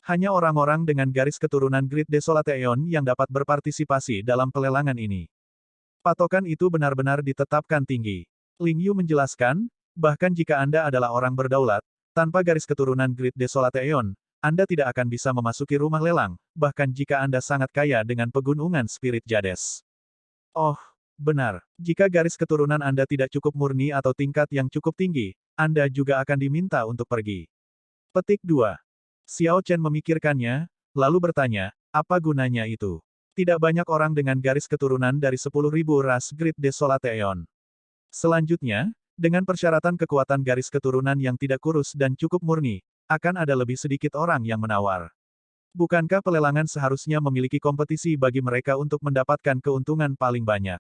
Hanya orang-orang dengan garis keturunan Great Desolate Aeon yang dapat berpartisipasi dalam pelelangan ini. Patokan itu benar-benar ditetapkan tinggi. Ling Yu menjelaskan, bahkan jika Anda adalah orang berdaulat, tanpa garis keturunan Great Desolate Aeon, Anda tidak akan bisa memasuki rumah lelang, bahkan jika Anda sangat kaya dengan pegunungan Spirit Jades. Oh, benar. Jika garis keturunan Anda tidak cukup murni atau tingkat yang cukup tinggi, Anda juga akan diminta untuk pergi. Petik 2. Xiao Chen memikirkannya, lalu bertanya, apa gunanya itu? Tidak banyak orang dengan garis keturunan dari 10.000 ras Great Desolate Aeon. Selanjutnya, dengan persyaratan kekuatan garis keturunan yang tidak kurus dan cukup murni, akan ada lebih sedikit orang yang menawar. Bukankah pelelangan seharusnya memiliki kompetisi bagi mereka untuk mendapatkan keuntungan paling banyak?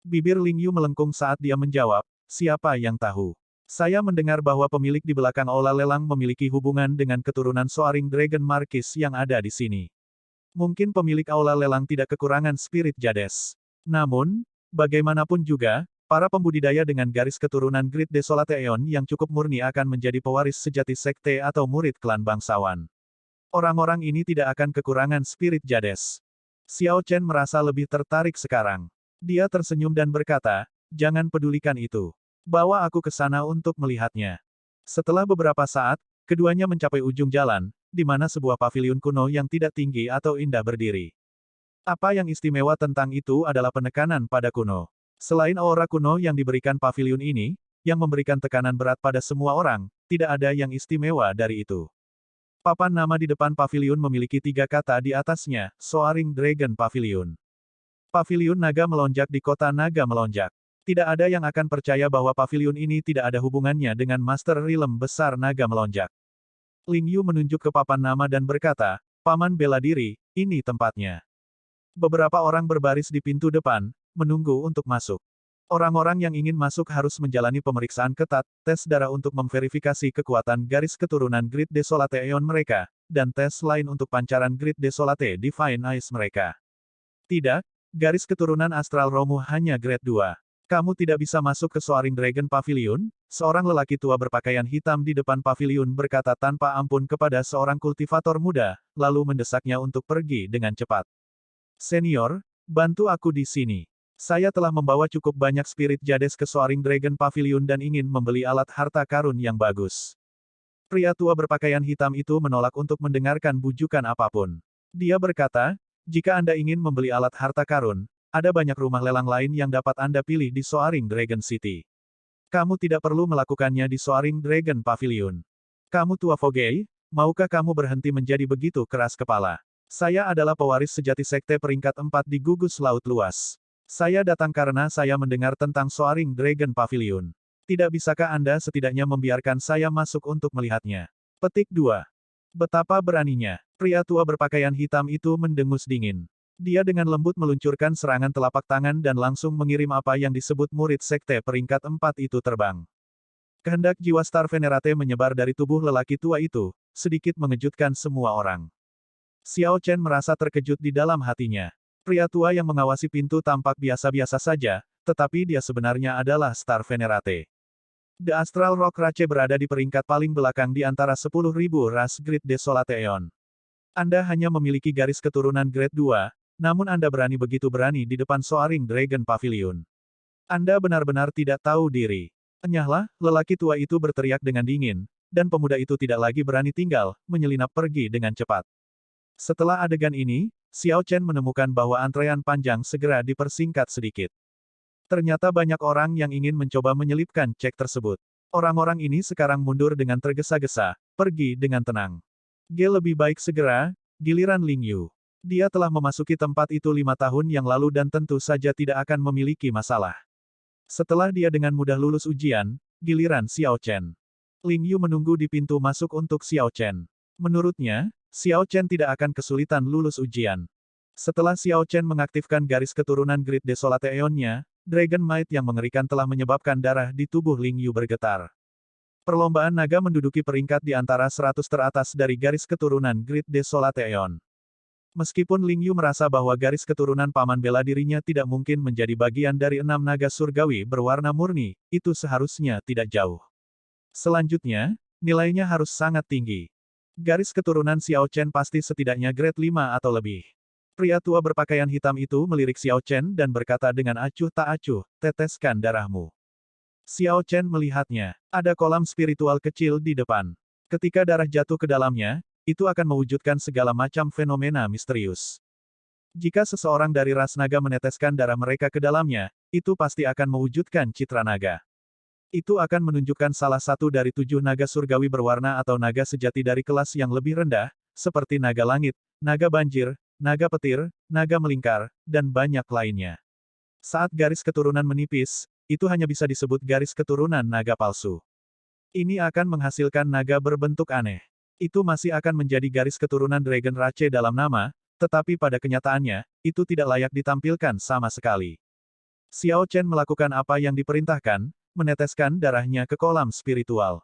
Bibir Ling Yu melengkung saat dia menjawab, siapa yang tahu? Saya mendengar bahwa pemilik di belakang aula lelang memiliki hubungan dengan keturunan Soaring Dragon Marquis yang ada di sini. Mungkin pemilik aula lelang tidak kekurangan Spirit Jades. Namun, bagaimanapun juga, para pembudidaya dengan garis keturunan Great Desolate Aeon yang cukup murni akan menjadi pewaris sejati sekte atau murid klan bangsawan. Orang-orang ini tidak akan kekurangan Spirit Jades. Xiao Chen merasa lebih tertarik sekarang. Dia tersenyum dan berkata, jangan pedulikan itu. Bawa aku ke sana untuk melihatnya. Setelah beberapa saat, keduanya mencapai ujung jalan, di mana sebuah paviliun kuno yang tidak tinggi atau indah berdiri. Apa yang istimewa tentang itu adalah penekanan pada kuno. Selain aura kuno yang diberikan paviliun ini, yang memberikan tekanan berat pada semua orang, tidak ada yang istimewa dari itu. Papan nama di depan paviliun memiliki 3 kata di atasnya, Soaring Dragon Pavilion. Paviliun naga melonjak di kota naga melonjak. Tidak ada yang akan percaya bahwa paviliun ini tidak ada hubungannya dengan Master Realm besar naga melonjak. Ling Yu menunjuk ke papan nama dan berkata, Paman bela diri, ini tempatnya. Beberapa orang berbaris di pintu depan, menunggu untuk masuk. Orang-orang yang ingin masuk harus menjalani pemeriksaan ketat, tes darah untuk memverifikasi kekuatan garis keturunan Great Desolate Aeon mereka, dan tes lain untuk pancaran Great Desolate Divine Eyes mereka. Tidak, garis keturunan Astral Romu hanya Grade 2. Kamu tidak bisa masuk ke Soaring Dragon Pavilion? Seorang lelaki tua berpakaian hitam di depan paviliun berkata tanpa ampun kepada seorang kultivator muda, lalu mendesaknya untuk pergi dengan cepat. Senior, bantu aku di sini. Saya telah membawa cukup banyak Spirit Jades ke Soaring Dragon Pavilion dan ingin membeli alat harta karun yang bagus. Pria tua berpakaian hitam itu menolak untuk mendengarkan bujukan apapun. Dia berkata, jika Anda ingin membeli alat harta karun, ada banyak rumah lelang lain yang dapat Anda pilih di Soaring Dragon City. Kamu tidak perlu melakukannya di Soaring Dragon Pavilion. Kamu tua Fogey, maukah kamu berhenti menjadi begitu keras kepala? Saya adalah pewaris sejati sekte peringkat 4 di gugus laut luas. Saya datang karena saya mendengar tentang Soaring Dragon Pavilion. Tidak bisakah Anda setidaknya membiarkan saya masuk untuk melihatnya? Petik 2. Betapa beraninya. Pria tua berpakaian hitam itu mendengus dingin. Dia dengan lembut meluncurkan serangan telapak tangan dan langsung mengirim apa yang disebut murid sekte peringkat 4 itu terbang. Kehendak jiwa Star Venerate menyebar dari tubuh lelaki tua itu, sedikit mengejutkan semua orang. Xiao Chen merasa terkejut di dalam hatinya. Pria tua yang mengawasi pintu tampak biasa-biasa saja, tetapi dia sebenarnya adalah Star Venerate. The Astral Rock Rache berada di peringkat paling belakang di antara 10.000 ras Great Desolate Aeon. Anda hanya memiliki garis keturunan Grade 2, namun Anda begitu berani di depan Soaring Dragon Pavilion. Anda benar-benar tidak tahu diri. Enyahlah, lelaki tua itu berteriak dengan dingin, dan pemuda itu tidak lagi berani tinggal, menyelinap pergi dengan cepat. Setelah adegan ini, Xiao Chen menemukan bahwa antrean panjang segera dipersingkat sedikit. Ternyata banyak orang yang ingin mencoba menyelipkan cek tersebut. Orang-orang ini sekarang mundur dengan tergesa-gesa, pergi dengan tenang. Lebih baik segera, giliran Ling Yu. Dia telah memasuki tempat itu 5 tahun yang lalu dan tentu saja tidak akan memiliki masalah. Setelah dia dengan mudah lulus ujian, giliran Xiao Chen. Ling Yu menunggu di pintu masuk untuk Xiao Chen. Menurutnya, Xiao Chen tidak akan kesulitan lulus ujian. Setelah Xiao Chen mengaktifkan garis keturunan Great Desolate Aeon-nya, Dragon Might yang mengerikan telah menyebabkan darah di tubuh Ling Yu bergetar. Perlombaan naga menduduki peringkat di antara 100 teratas dari garis keturunan Great Desolate Aeon. Meskipun Ling Yu merasa bahwa garis keturunan paman bela dirinya tidak mungkin menjadi bagian dari 6 naga surgawi berwarna murni, itu seharusnya tidak jauh. Selanjutnya, nilainya harus sangat tinggi. Garis keturunan Xiao Chen pasti setidaknya grade 5 atau lebih. Pria tua berpakaian hitam itu melirik Xiao Chen dan berkata dengan acuh tak acuh, teteskan darahmu. Xiao Chen melihatnya. Ada kolam spiritual kecil di depan. Ketika darah jatuh ke dalamnya, itu akan mewujudkan segala macam fenomena misterius. Jika seseorang dari ras naga meneteskan darah mereka ke dalamnya, itu pasti akan mewujudkan citra naga. Itu akan menunjukkan salah satu dari 7 naga surgawi berwarna atau naga sejati dari kelas yang lebih rendah, seperti naga langit, naga banjir, naga petir, naga melingkar, dan banyak lainnya. Saat garis keturunan menipis, itu hanya bisa disebut garis keturunan naga palsu. Ini akan menghasilkan naga berbentuk aneh. Itu masih akan menjadi garis keturunan Dragon Rache dalam nama, tetapi pada kenyataannya, itu tidak layak ditampilkan sama sekali. Xiao Chen melakukan apa yang diperintahkan, meneteskan darahnya ke kolam spiritual.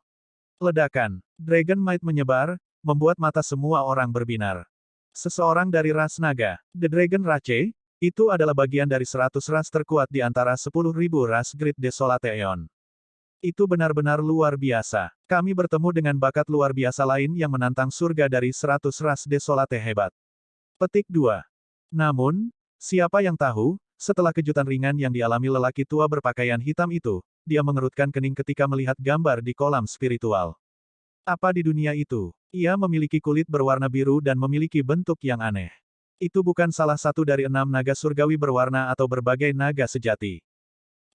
Ledakan. Dragon Might menyebar, membuat mata semua orang berbinar. Seseorang dari ras naga, The Dragon Rache, itu adalah bagian dari 100 ras terkuat di antara 10.000 ras Great Desolate Aeon. Itu benar-benar luar biasa. Kami bertemu dengan bakat luar biasa lain yang menantang surga dari 100 ras Desolate hebat. Petik 2. Namun, siapa yang tahu, setelah kejutan ringan yang dialami lelaki tua berpakaian hitam itu, dia mengerutkan kening ketika melihat gambar di kolam spiritual. Apa di dunia itu? Ia memiliki kulit berwarna biru dan memiliki bentuk yang aneh. Itu bukan salah satu dari 6 naga surgawi berwarna atau berbagai naga sejati.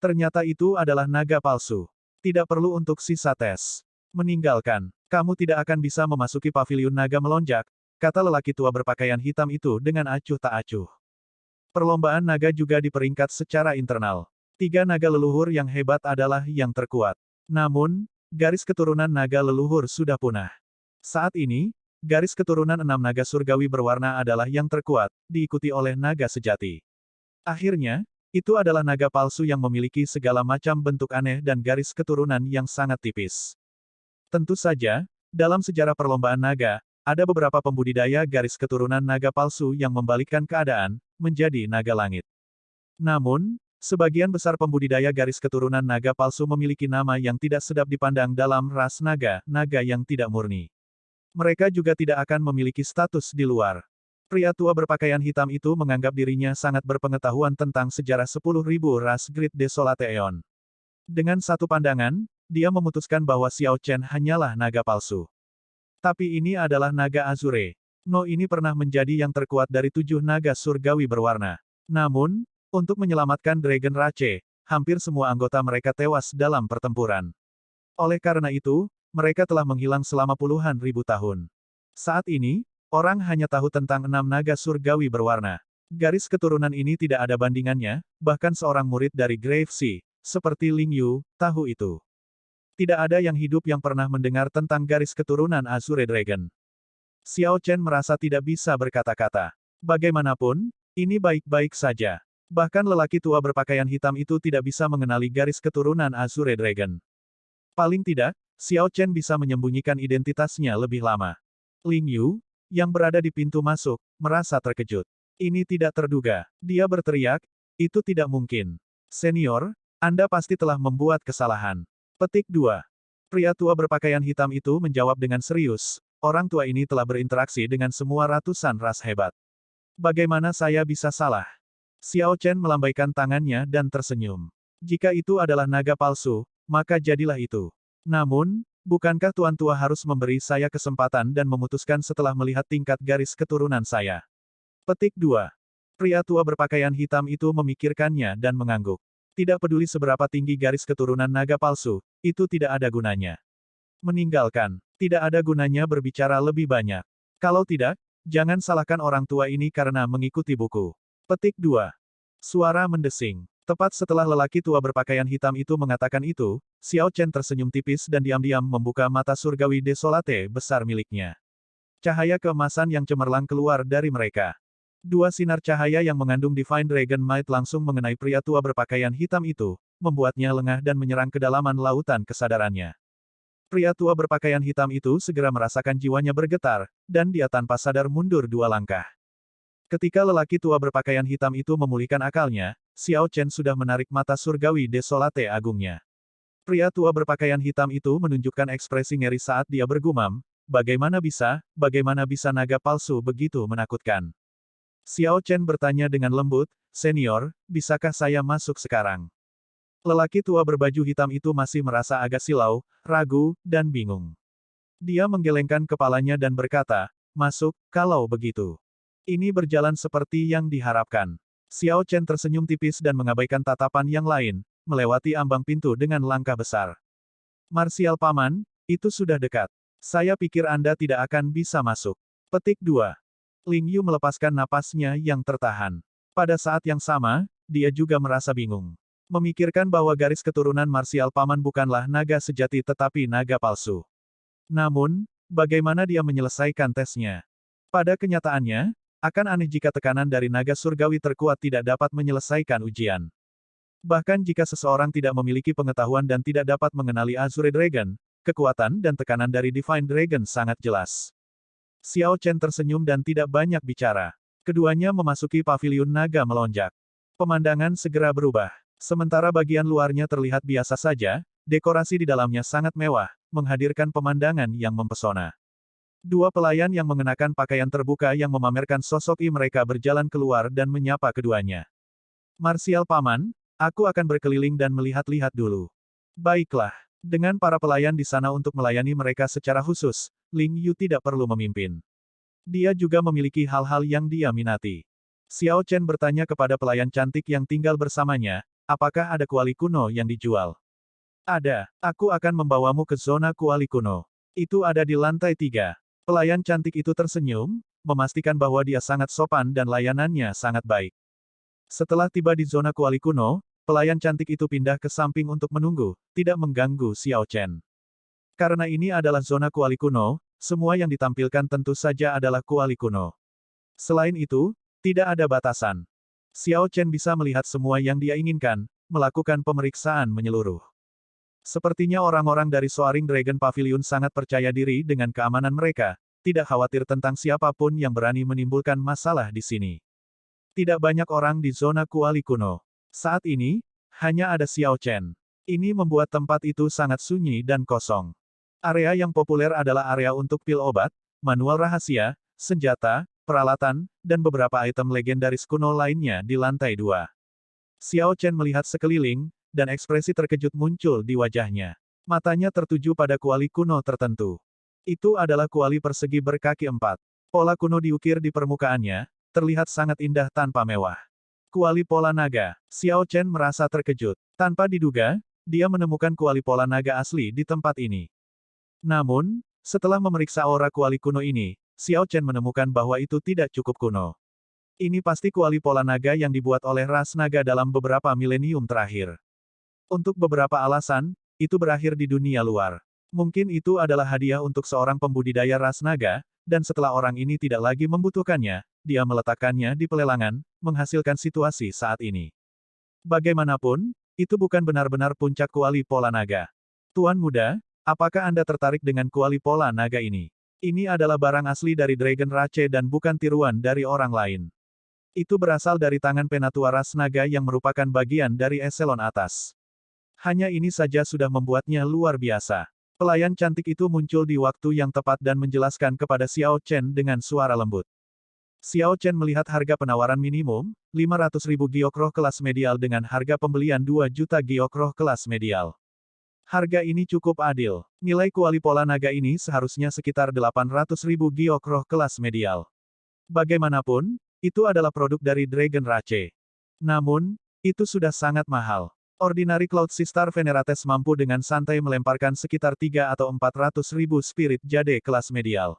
Ternyata itu adalah naga palsu. Tidak perlu untuk sisa tes. Meninggalkan. Kamu tidak akan bisa memasuki paviliun naga melonjak, kata lelaki tua berpakaian hitam itu dengan acuh tak acuh. Perlombaan naga juga diperingkat secara internal. 3 naga leluhur yang hebat adalah yang terkuat. Namun, garis keturunan naga leluhur sudah punah. Saat ini, garis keturunan 6 naga surgawi berwarna adalah yang terkuat, diikuti oleh naga sejati. Akhirnya, itu adalah naga palsu yang memiliki segala macam bentuk aneh dan garis keturunan yang sangat tipis. Tentu saja, dalam sejarah perlombaan naga, ada beberapa pembudidaya garis keturunan naga palsu yang membalikkan keadaan, menjadi naga langit. Namun, sebagian besar pembudidaya garis keturunan naga palsu memiliki nama yang tidak sedap dipandang dalam ras naga, naga yang tidak murni. Mereka juga tidak akan memiliki status di luar. Pria tua berpakaian hitam itu menganggap dirinya sangat berpengetahuan tentang sejarah 10.000 ras Great Desolate Aeon. Dengan satu pandangan, dia memutuskan bahwa Xiao Chen hanyalah naga palsu. Tapi ini adalah naga Azure. No ini pernah menjadi yang terkuat dari 7 naga surgawi berwarna. Namun, untuk menyelamatkan Dragon Rache, hampir semua anggota mereka tewas dalam pertempuran. Oleh karena itu, mereka telah menghilang selama puluhan ribu tahun. Saat ini, orang hanya tahu tentang 6 naga surgawi berwarna. Garis keturunan ini tidak ada bandingannya, bahkan seorang murid dari Grave Sea, seperti Ling Yu, tahu itu. Tidak ada yang hidup yang pernah mendengar tentang garis keturunan Azure Dragon. Xiao Chen merasa tidak bisa berkata-kata. Bagaimanapun, ini baik-baik saja. Bahkan lelaki tua berpakaian hitam itu tidak bisa mengenali garis keturunan Azure Dragon. Paling tidak, Xiao Chen bisa menyembunyikan identitasnya lebih lama. Ling Yu, yang berada di pintu masuk, merasa terkejut. Ini tidak terduga. Dia berteriak, itu tidak mungkin. Senior, Anda pasti telah membuat kesalahan. Petik 2. Pria tua berpakaian hitam itu menjawab dengan serius, orang tua ini telah berinteraksi dengan semua ratusan ras hebat. Bagaimana saya bisa salah? Xiao Chen melambaikan tangannya dan tersenyum. Jika itu adalah naga palsu, maka jadilah itu. Namun, bukankah Tuan Tua harus memberi saya kesempatan dan memutuskan setelah melihat tingkat garis keturunan saya? Petik 2. Pria tua berpakaian hitam itu memikirkannya dan mengangguk. Tidak peduli seberapa tinggi garis keturunan naga palsu, itu tidak ada gunanya. Meninggalkan. Tidak ada gunanya berbicara lebih banyak. Kalau tidak, jangan salahkan orang tua ini karena mengikuti buku. Petik 2. Suara mendesing. Tepat setelah lelaki tua berpakaian hitam itu mengatakan itu, Xiao Chen tersenyum tipis dan diam-diam membuka mata surgawi desolate besar miliknya. Cahaya keemasan yang cemerlang keluar dari mereka. 2 sinar cahaya yang mengandung Divine Dragon Might langsung mengenai pria tua berpakaian hitam itu, membuatnya lengah dan menyerang kedalaman lautan kesadarannya. Pria tua berpakaian hitam itu segera merasakan jiwanya bergetar, dan dia tanpa sadar mundur 2 langkah. Ketika lelaki tua berpakaian hitam itu memulihkan akalnya, Xiao Chen sudah menarik mata surgawi desolate agungnya. Pria tua berpakaian hitam itu menunjukkan ekspresi ngeri saat dia bergumam, bagaimana bisa naga palsu begitu menakutkan? Xiao Chen bertanya dengan lembut, "Senior, bisakah saya masuk sekarang?" Lelaki tua berbaju hitam itu masih merasa agak silau, ragu, dan bingung. Dia menggelengkan kepalanya dan berkata, "Masuk, kalau begitu." Ini berjalan seperti yang diharapkan. Xiao Chen tersenyum tipis dan mengabaikan tatapan yang lain, melewati ambang pintu dengan langkah besar. "Marsial Paman, itu sudah dekat. Saya pikir Anda tidak akan bisa masuk." Petik 2. Ling Yu melepaskan napasnya yang tertahan. Pada saat yang sama, dia juga merasa bingung. Memikirkan bahwa garis keturunan marsial paman bukanlah naga sejati tetapi naga palsu. Namun, bagaimana dia menyelesaikan tesnya? Pada kenyataannya, akan aneh jika tekanan dari naga surgawi terkuat tidak dapat menyelesaikan ujian. Bahkan jika seseorang tidak memiliki pengetahuan dan tidak dapat mengenali Azure Dragon, kekuatan dan tekanan dari Divine Dragon sangat jelas. Xiao Chen tersenyum dan tidak banyak bicara. Keduanya memasuki paviliun naga melonjak. Pemandangan segera berubah. Sementara bagian luarnya terlihat biasa saja, dekorasi di dalamnya sangat mewah, menghadirkan pemandangan yang mempesona. Dua pelayan yang mengenakan pakaian terbuka yang memamerkan sosok mereka berjalan keluar dan menyapa keduanya. "Marsial Paman, aku akan berkeliling dan melihat-lihat dulu." "Baiklah." Dengan para pelayan di sana untuk melayani mereka secara khusus, Ling Yu tidak perlu memimpin. Dia juga memiliki hal-hal yang dia minati. Xiao Chen bertanya kepada pelayan cantik yang tinggal bersamanya, "Apakah ada kuali kuno yang dijual?" "Ada. Aku akan membawamu ke zona kuali kuno. Itu ada di lantai 3. Pelayan cantik itu tersenyum, memastikan bahwa dia sangat sopan dan layanannya sangat baik. Setelah tiba di zona kuali kuno, pelayan cantik itu pindah ke samping untuk menunggu, tidak mengganggu Xiao Chen. Karena ini adalah zona kuali kuno, semua yang ditampilkan tentu saja adalah kuali kuno. Selain itu, tidak ada batasan. Xiao Chen bisa melihat semua yang dia inginkan, melakukan pemeriksaan menyeluruh. Sepertinya orang-orang dari Soaring Dragon Pavilion sangat percaya diri dengan keamanan mereka, tidak khawatir tentang siapapun yang berani menimbulkan masalah di sini. Tidak banyak orang di zona kuali kuno. Saat ini, hanya ada Xiao Chen. Ini membuat tempat itu sangat sunyi dan kosong. Area yang populer adalah area untuk pil obat, manual rahasia, senjata, peralatan, dan beberapa item legendaris kuno lainnya di lantai 2. Xiao Chen melihat sekeliling, dan ekspresi terkejut muncul di wajahnya. Matanya tertuju pada kuali kuno tertentu. Itu adalah kuali persegi berkaki 4. Pola kuno diukir di permukaannya, terlihat sangat indah tanpa mewah. Kuali pola naga. Xiao Chen merasa terkejut. Tanpa diduga, dia menemukan kuali pola naga asli di tempat ini. Namun, setelah memeriksa aura kuali kuno ini, Xiao Chen menemukan bahwa itu tidak cukup kuno. Ini pasti kuali pola naga yang dibuat oleh ras naga dalam beberapa milenium terakhir. Untuk beberapa alasan, itu berakhir di dunia luar. Mungkin itu adalah hadiah untuk seorang pembudidaya ras naga, dan setelah orang ini tidak lagi membutuhkannya, dia meletakkannya di pelelangan, menghasilkan situasi saat ini. Bagaimanapun, itu bukan benar-benar puncak kuali pola naga. Tuan muda, apakah Anda tertarik dengan kuali pola naga ini? Ini adalah barang asli dari Dragon Rache dan bukan tiruan dari orang lain. Itu berasal dari tangan penatua ras naga yang merupakan bagian dari eselon atas. Hanya ini saja sudah membuatnya luar biasa. Pelayan cantik itu muncul di waktu yang tepat dan menjelaskan kepada Xiao Chen dengan suara lembut. Xiao Chen melihat harga penawaran minimum, 500.000 giok roh kelas medial dengan harga pembelian 2 juta giok roh kelas medial. Harga ini cukup adil. Nilai kuali pola naga ini seharusnya sekitar 800.000 giok roh kelas medial. Bagaimanapun, itu adalah produk dari Dragon Rache. Namun, itu sudah sangat mahal. Ordinary Cloud Sistar Venerates mampu dengan santai melemparkan sekitar 3 atau 400.000 spirit jade kelas medial.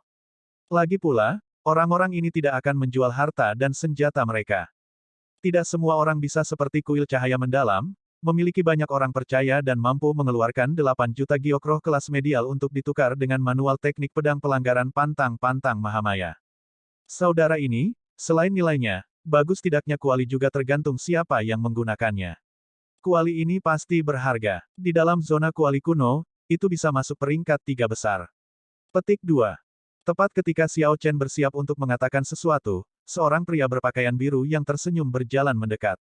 Lagi pula, orang-orang ini tidak akan menjual harta dan senjata mereka. Tidak semua orang bisa seperti kuil cahaya mendalam, memiliki banyak orang percaya dan mampu mengeluarkan 8 juta giok roh kelas medial untuk ditukar dengan manual teknik pedang pelanggaran pantang-pantang Mahamaya. Saudara ini, selain nilainya, bagus tidaknya kuali juga tergantung siapa yang menggunakannya. Kuali ini pasti berharga. Di dalam zona kuali kuno, itu bisa masuk peringkat 3 besar. Petik 2. Tepat ketika Xiao Chen bersiap untuk mengatakan sesuatu, seorang pria berpakaian biru yang tersenyum berjalan mendekat.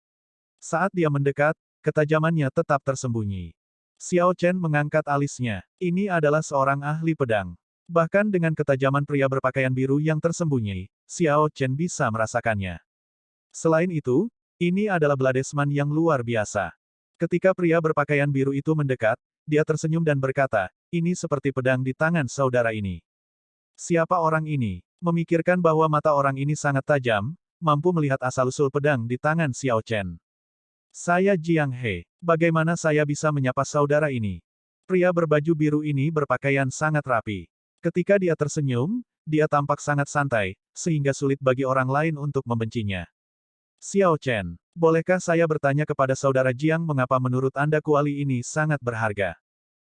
Saat dia mendekat, ketajamannya tetap tersembunyi. Xiao Chen mengangkat alisnya. Ini adalah seorang ahli pedang. Bahkan dengan ketajaman pria berpakaian biru yang tersembunyi, Xiao Chen bisa merasakannya. Selain itu, ini adalah bladesman yang luar biasa. Ketika pria berpakaian biru itu mendekat, dia tersenyum dan berkata, ini seperti pedang di tangan saudara ini. Siapa orang ini? Memikirkan bahwa mata orang ini sangat tajam, mampu melihat asal-usul pedang di tangan Xiao Chen. Saya Jiang He. Bagaimana saya bisa menyapa saudara ini? Pria berbaju biru ini berpakaian sangat rapi. Ketika dia tersenyum, dia tampak sangat santai, sehingga sulit bagi orang lain untuk membencinya. Xiao Chen, bolehkah saya bertanya kepada saudara Jiang mengapa menurut Anda kuali ini sangat berharga?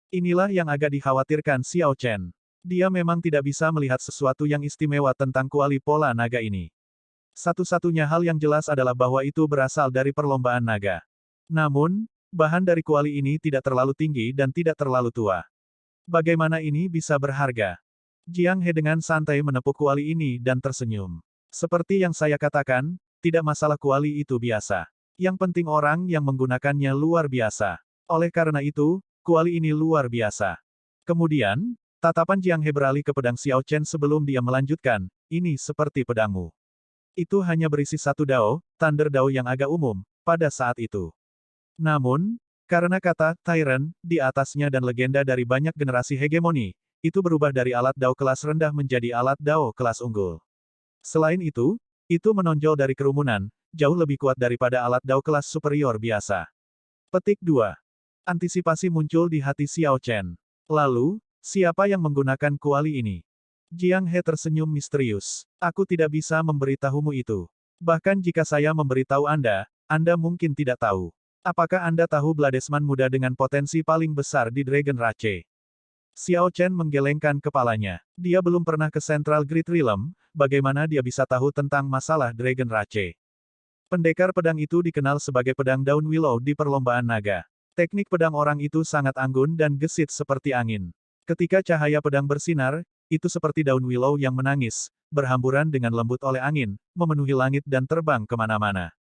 Inilah yang agak dikhawatirkan Xiao Chen. Dia memang tidak bisa melihat sesuatu yang istimewa tentang kuali pola naga ini. Satu-satunya hal yang jelas adalah bahwa itu berasal dari perlombaan naga. Namun, bahan dari kuali ini tidak terlalu tinggi dan tidak terlalu tua. Bagaimana ini bisa berharga? Jiang He dengan santai menepuk kuali ini dan tersenyum. Seperti yang saya katakan, tidak masalah kuali itu biasa. Yang penting orang yang menggunakannya luar biasa. Oleh karena itu, kuali ini luar biasa. Kemudian, tatapan Jiang He beralih ke pedang Xiao Chen sebelum dia melanjutkan, ini seperti pedangmu. Itu hanya berisi satu dao, Thunder Dao yang agak umum, pada saat itu. Namun, karena kata Tyrant di atasnya dan legenda dari banyak generasi hegemoni, itu berubah dari alat dao kelas rendah menjadi alat dao kelas unggul. Selain itu menonjol dari kerumunan, jauh lebih kuat daripada alat dao kelas superior biasa. Petik 2. Antisipasi muncul di hati Xiao Chen. Lalu, siapa yang menggunakan kuali ini? Jiang He tersenyum misterius. Aku tidak bisa memberitahumu itu. Bahkan jika saya memberitahu Anda mungkin tidak tahu. Apakah Anda tahu bladesman muda dengan potensi paling besar di Dragon Rache? Xiao Chen menggelengkan kepalanya. Dia belum pernah ke Central Great Realm, bagaimana dia bisa tahu tentang masalah Dragon Rache? Pendekar pedang itu dikenal sebagai pedang daun willow di perlombaan naga. Teknik pedang orang itu sangat anggun dan gesit seperti angin. Ketika cahaya pedang bersinar, itu seperti daun willow yang menangis, berhamburan dengan lembut oleh angin, memenuhi langit dan terbang kemana-mana.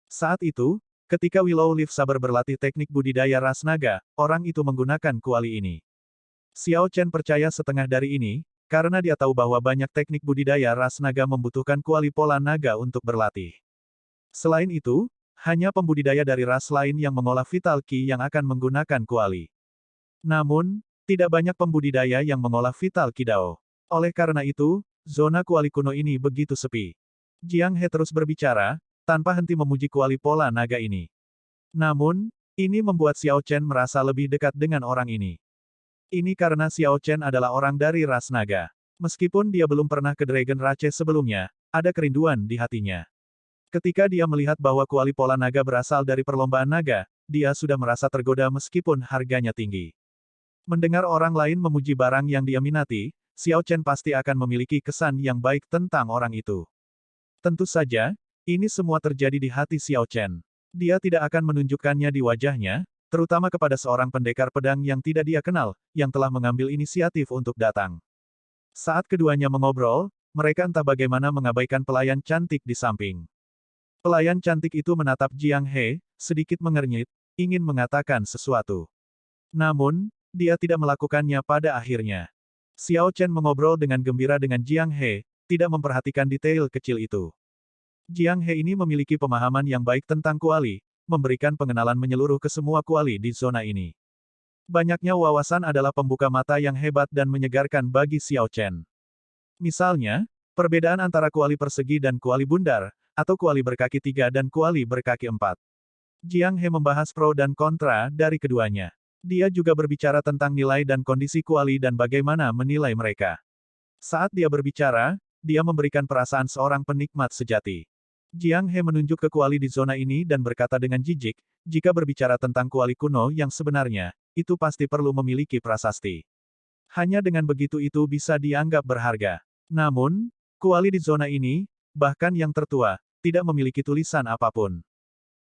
Saat itu, ketika Willow Leaf Saber berlatih teknik budidaya ras naga, orang itu menggunakan kuali ini. Xiao Chen percaya setengah dari ini, karena dia tahu bahwa banyak teknik budidaya ras naga membutuhkan kuali pola naga untuk berlatih. Selain itu, hanya pembudidaya dari ras lain yang mengolah Vital Ki yang akan menggunakan kuali. Namun, tidak banyak pembudidaya yang mengolah Vital Ki Dao. Oleh karena itu, zona kuali kuno ini begitu sepi. Jiang He terus berbicara, tanpa henti memuji kuali pola naga ini. Namun, ini membuat Xiao Chen merasa lebih dekat dengan orang ini. Ini karena Xiao Chen adalah orang dari ras naga. Meskipun dia belum pernah ke Dragon Rache sebelumnya, ada kerinduan di hatinya. Ketika dia melihat bahwa kuali pola naga berasal dari perlombaan naga, dia sudah merasa tergoda meskipun harganya tinggi. Mendengar orang lain memuji barang yang dia minati, Xiao Chen pasti akan memiliki kesan yang baik tentang orang itu. Tentu saja, ini semua terjadi di hati Xiao Chen. Dia tidak akan menunjukkannya di wajahnya, terutama kepada seorang pendekar pedang yang tidak dia kenal, yang telah mengambil inisiatif untuk datang. Saat keduanya mengobrol, mereka entah bagaimana mengabaikan pelayan cantik di samping. Pelayan cantik itu menatap Jiang He, sedikit mengernyit, ingin mengatakan sesuatu. Namun, dia tidak melakukannya pada akhirnya. Xiao Chen mengobrol dengan gembira dengan Jiang He, tidak memperhatikan detail kecil itu. Jiang He ini memiliki pemahaman yang baik tentang kuali, memberikan pengenalan menyeluruh ke semua kuali di zona ini. Banyaknya wawasan adalah pembuka mata yang hebat dan menyegarkan bagi Xiao Chen. Misalnya, perbedaan antara kuali persegi dan kuali bundar, atau kuali berkaki 3 dan kuali berkaki 4. Jiang He membahas pro dan kontra dari keduanya. Dia juga berbicara tentang nilai dan kondisi kuali dan bagaimana menilai mereka. Saat dia berbicara, dia memberikan perasaan seorang penikmat sejati. Jiang He menunjuk ke kuali di zona ini dan berkata dengan jijik, jika berbicara tentang kuali kuno yang sebenarnya, itu pasti perlu memiliki prasasti. Hanya dengan begitu itu bisa dianggap berharga. Namun, kuali di zona ini, bahkan yang tertua, tidak memiliki tulisan apapun.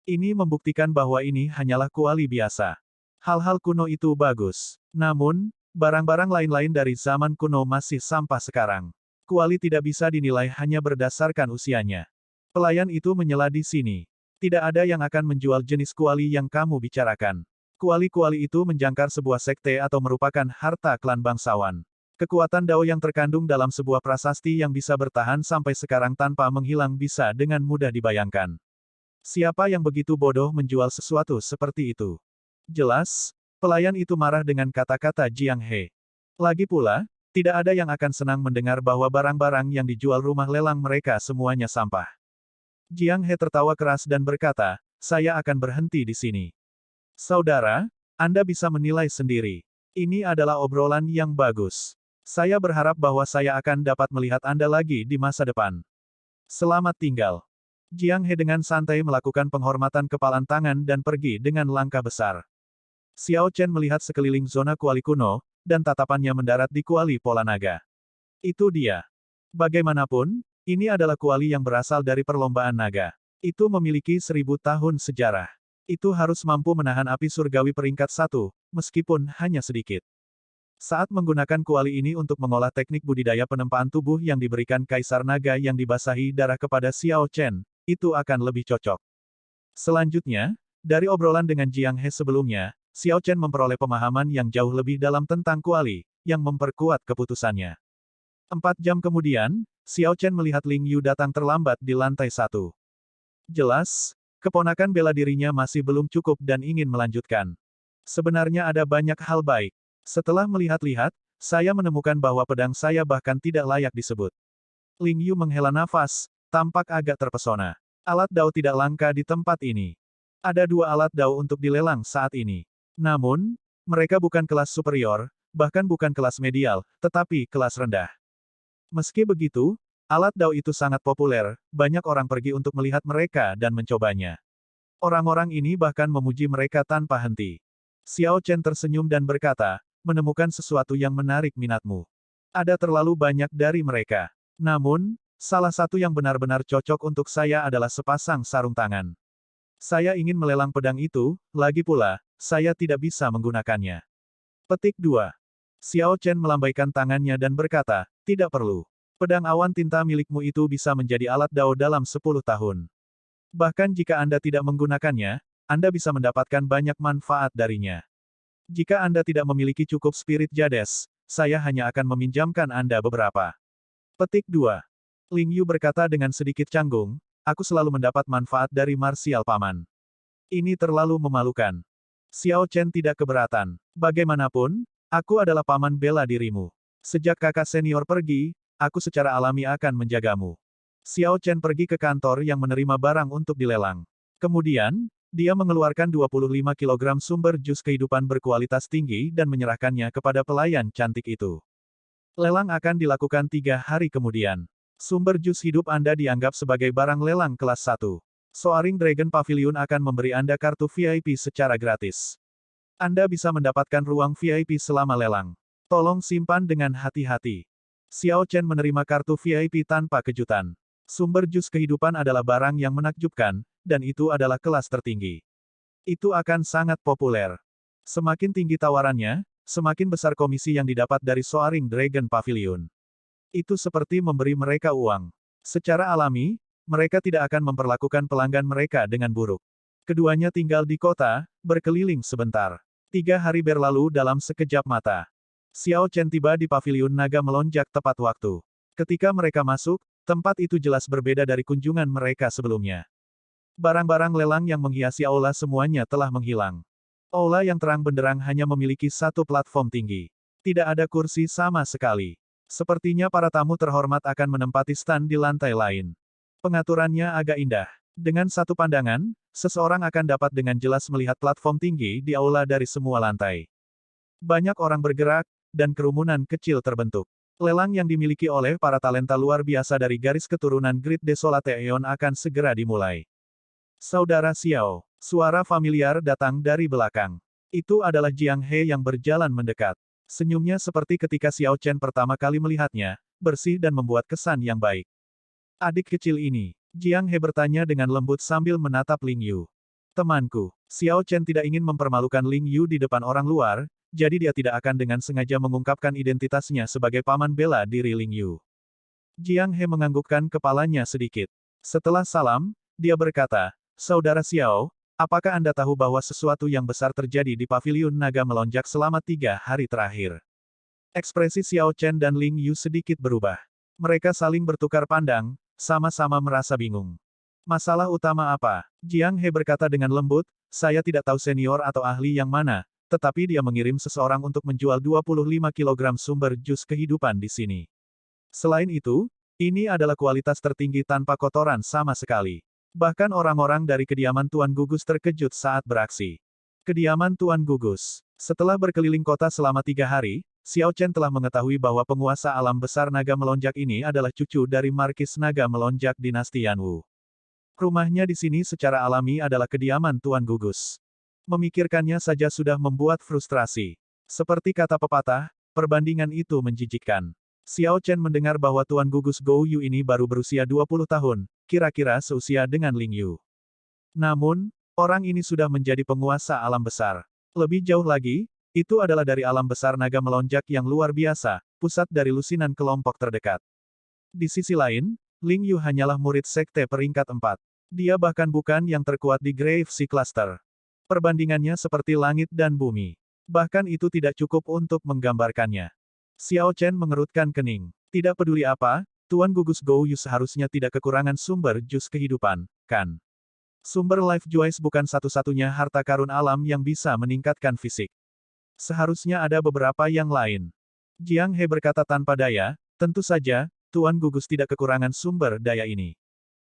Ini membuktikan bahwa ini hanyalah kuali biasa. Hal-hal kuno itu bagus. Namun, barang-barang lain-lain dari zaman kuno masih sampah sekarang. Kuali tidak bisa dinilai hanya berdasarkan usianya. Pelayan itu menyela di sini. Tidak ada yang akan menjual jenis kuali yang kamu bicarakan. Kuali-kuali itu menjangkar sebuah sekte atau merupakan harta klan bangsawan. Kekuatan Dao yang terkandung dalam sebuah prasasti yang bisa bertahan sampai sekarang tanpa menghilang bisa dengan mudah dibayangkan. Siapa yang begitu bodoh menjual sesuatu seperti itu? Jelas, pelayan itu marah dengan kata-kata Jiang He. Lagi pula, tidak ada yang akan senang mendengar bahwa barang-barang yang dijual rumah lelang mereka semuanya sampah. Jiang He tertawa keras dan berkata, saya akan berhenti di sini. Saudara, Anda bisa menilai sendiri. Ini adalah obrolan yang bagus. Saya berharap bahwa saya akan dapat melihat Anda lagi di masa depan. Selamat tinggal. Jiang He dengan santai melakukan penghormatan kepalan tangan dan pergi dengan langkah besar. Xiao Chen melihat sekeliling zona kuali kuno, dan tatapannya mendarat di kuali pola naga. Itu dia. Bagaimanapun, ini adalah kuali yang berasal dari perlombaan naga. Itu memiliki 1000 tahun sejarah. Itu harus mampu menahan api surgawi peringkat 1, meskipun hanya sedikit. Saat menggunakan kuali ini untuk mengolah teknik budidaya penempaan tubuh yang diberikan Kaisar Naga yang dibasahi darah kepada Xiao Chen, itu akan lebih cocok. Selanjutnya, dari obrolan dengan Jiang He sebelumnya, Xiao Chen memperoleh pemahaman yang jauh lebih dalam tentang kuali, yang memperkuat keputusannya. 4 jam kemudian, Xiao Chen melihat Ling Yu datang terlambat di lantai 1. Jelas, keponakan bela dirinya masih belum cukup dan ingin melanjutkan. Sebenarnya ada banyak hal baik. Setelah melihat-lihat, saya menemukan bahwa pedang saya bahkan tidak layak disebut. Ling Yu menghela nafas, tampak agak terpesona. Alat Dao tidak langka di tempat ini. Ada 2 alat Dao untuk dilelang saat ini. Namun, mereka bukan kelas superior, bahkan bukan kelas medial, tetapi kelas rendah. Meski begitu, alat Dao itu sangat populer, banyak orang pergi untuk melihat mereka dan mencobanya. Orang-orang ini bahkan memuji mereka tanpa henti. Xiao Chen tersenyum dan berkata, menemukan sesuatu yang menarik minatmu. Ada terlalu banyak dari mereka. Namun, salah satu yang benar-benar cocok untuk saya adalah sepasang sarung tangan. Saya ingin melelang pedang itu, lagi pula, saya tidak bisa menggunakannya. Petik 2. Xiao Chen melambaikan tangannya dan berkata, tidak perlu. Pedang awan tinta milikmu itu bisa menjadi alat Dao dalam 10 tahun. Bahkan jika Anda tidak menggunakannya, Anda bisa mendapatkan banyak manfaat darinya. Jika Anda tidak memiliki cukup spirit jades, saya hanya akan meminjamkan Anda beberapa. Petik 2. Ling Yu berkata dengan sedikit canggung, aku selalu mendapat manfaat dari marsial paman. Ini terlalu memalukan. Xiao Chen tidak keberatan. Bagaimanapun, aku adalah paman bela dirimu. Sejak kakak senior pergi, aku secara alami akan menjagamu. Xiao Chen pergi ke kantor yang menerima barang untuk dilelang. Kemudian, dia mengeluarkan 25 kg sumber jus kehidupan berkualitas tinggi dan menyerahkannya kepada pelayan cantik itu. Lelang akan dilakukan 3 hari kemudian. Sumber jus hidup Anda dianggap sebagai barang lelang kelas 1. Soaring Dragon Pavilion akan memberi Anda kartu VIP secara gratis. Anda bisa mendapatkan ruang VIP selama lelang. Tolong simpan dengan hati-hati. Xiao Chen menerima kartu VIP tanpa kejutan. Sumber jus kehidupan adalah barang yang menakjubkan, dan itu adalah kelas tertinggi. Itu akan sangat populer. Semakin tinggi tawarannya, semakin besar komisi yang didapat dari Soaring Dragon Pavilion. Itu seperti memberi mereka uang. Secara alami, mereka tidak akan memperlakukan pelanggan mereka dengan buruk. Keduanya tinggal di kota, berkeliling sebentar. 3 hari berlalu dalam sekejap mata. Xiao Chen tiba di Paviliun Naga melonjak tepat waktu. Ketika mereka masuk, tempat itu jelas berbeda dari kunjungan mereka sebelumnya. Barang-barang lelang yang menghiasi aula semuanya telah menghilang. Aula yang terang benderang hanya memiliki satu platform tinggi. Tidak ada kursi sama sekali. Sepertinya para tamu terhormat akan menempati stand di lantai lain. Pengaturannya agak indah. Dengan satu pandangan, seseorang akan dapat dengan jelas melihat platform tinggi di aula dari semua lantai. Banyak orang bergerak, dan kerumunan kecil terbentuk. Lelang yang dimiliki oleh para talenta luar biasa dari garis keturunan Great Desolate Aeon akan segera dimulai. Saudara Xiao, suara familiar datang dari belakang. Itu adalah Jiang He yang berjalan mendekat. Senyumnya seperti ketika Xiao Chen pertama kali melihatnya, bersih dan membuat kesan yang baik. Adik kecil ini, Jiang He bertanya dengan lembut sambil menatap Ling Yu. Temanku, Xiao Chen tidak ingin mempermalukan Ling Yu di depan orang luar, jadi dia tidak akan dengan sengaja mengungkapkan identitasnya sebagai paman bela diri Ling Yu. Jiang He menganggukkan kepalanya sedikit. Setelah salam, dia berkata, Saudara Xiao, apakah Anda tahu bahwa sesuatu yang besar terjadi di Paviliun Naga melonjak selama 3 hari terakhir? Ekspresi Xiao Chen dan Ling Yu sedikit berubah. Mereka saling bertukar pandang, sama-sama merasa bingung. Masalah utama apa? Jiang He berkata dengan lembut, saya tidak tahu senior atau ahli yang mana, tetapi dia mengirim seseorang untuk menjual 25 kg sumber jus kehidupan di sini. Selain itu, ini adalah kualitas tertinggi tanpa kotoran sama sekali. Bahkan orang-orang dari kediaman Tuan Gugus terkejut saat beraksi. Kediaman Tuan Gugus. Setelah berkeliling kota selama 3 hari, Xiao Chen telah mengetahui bahwa penguasa alam besar naga melonjak ini adalah cucu dari Markis Naga Melonjak dinasti Yanwu. Rumahnya di sini secara alami adalah kediaman Tuan Gugus. Memikirkannya saja sudah membuat frustrasi. Seperti kata pepatah, perbandingan itu menjijikkan. Xiao Chen mendengar bahwa Tuan Gugus Gou Yu ini baru berusia 20 tahun, kira-kira seusia dengan Ling Yu. Namun, orang ini sudah menjadi penguasa alam besar. Lebih jauh lagi, itu adalah dari alam besar naga melonjak yang luar biasa, pusat dari lusinan kelompok terdekat. Di sisi lain, Ling Yu hanyalah murid sekte peringkat 4. Dia bahkan bukan yang terkuat di Grave Sea Cluster. Perbandingannya seperti langit dan bumi. Bahkan itu tidak cukup untuk menggambarkannya. Xiao Chen mengerutkan kening. Tidak peduli apa, Tuan Gugus Gou Yu seharusnya tidak kekurangan sumber jus kehidupan, kan? Sumber life juice bukan satu-satunya harta karun alam yang bisa meningkatkan fisik. Seharusnya ada beberapa yang lain. Jiang He berkata tanpa daya, tentu saja, Tuan Gugus tidak kekurangan sumber daya ini.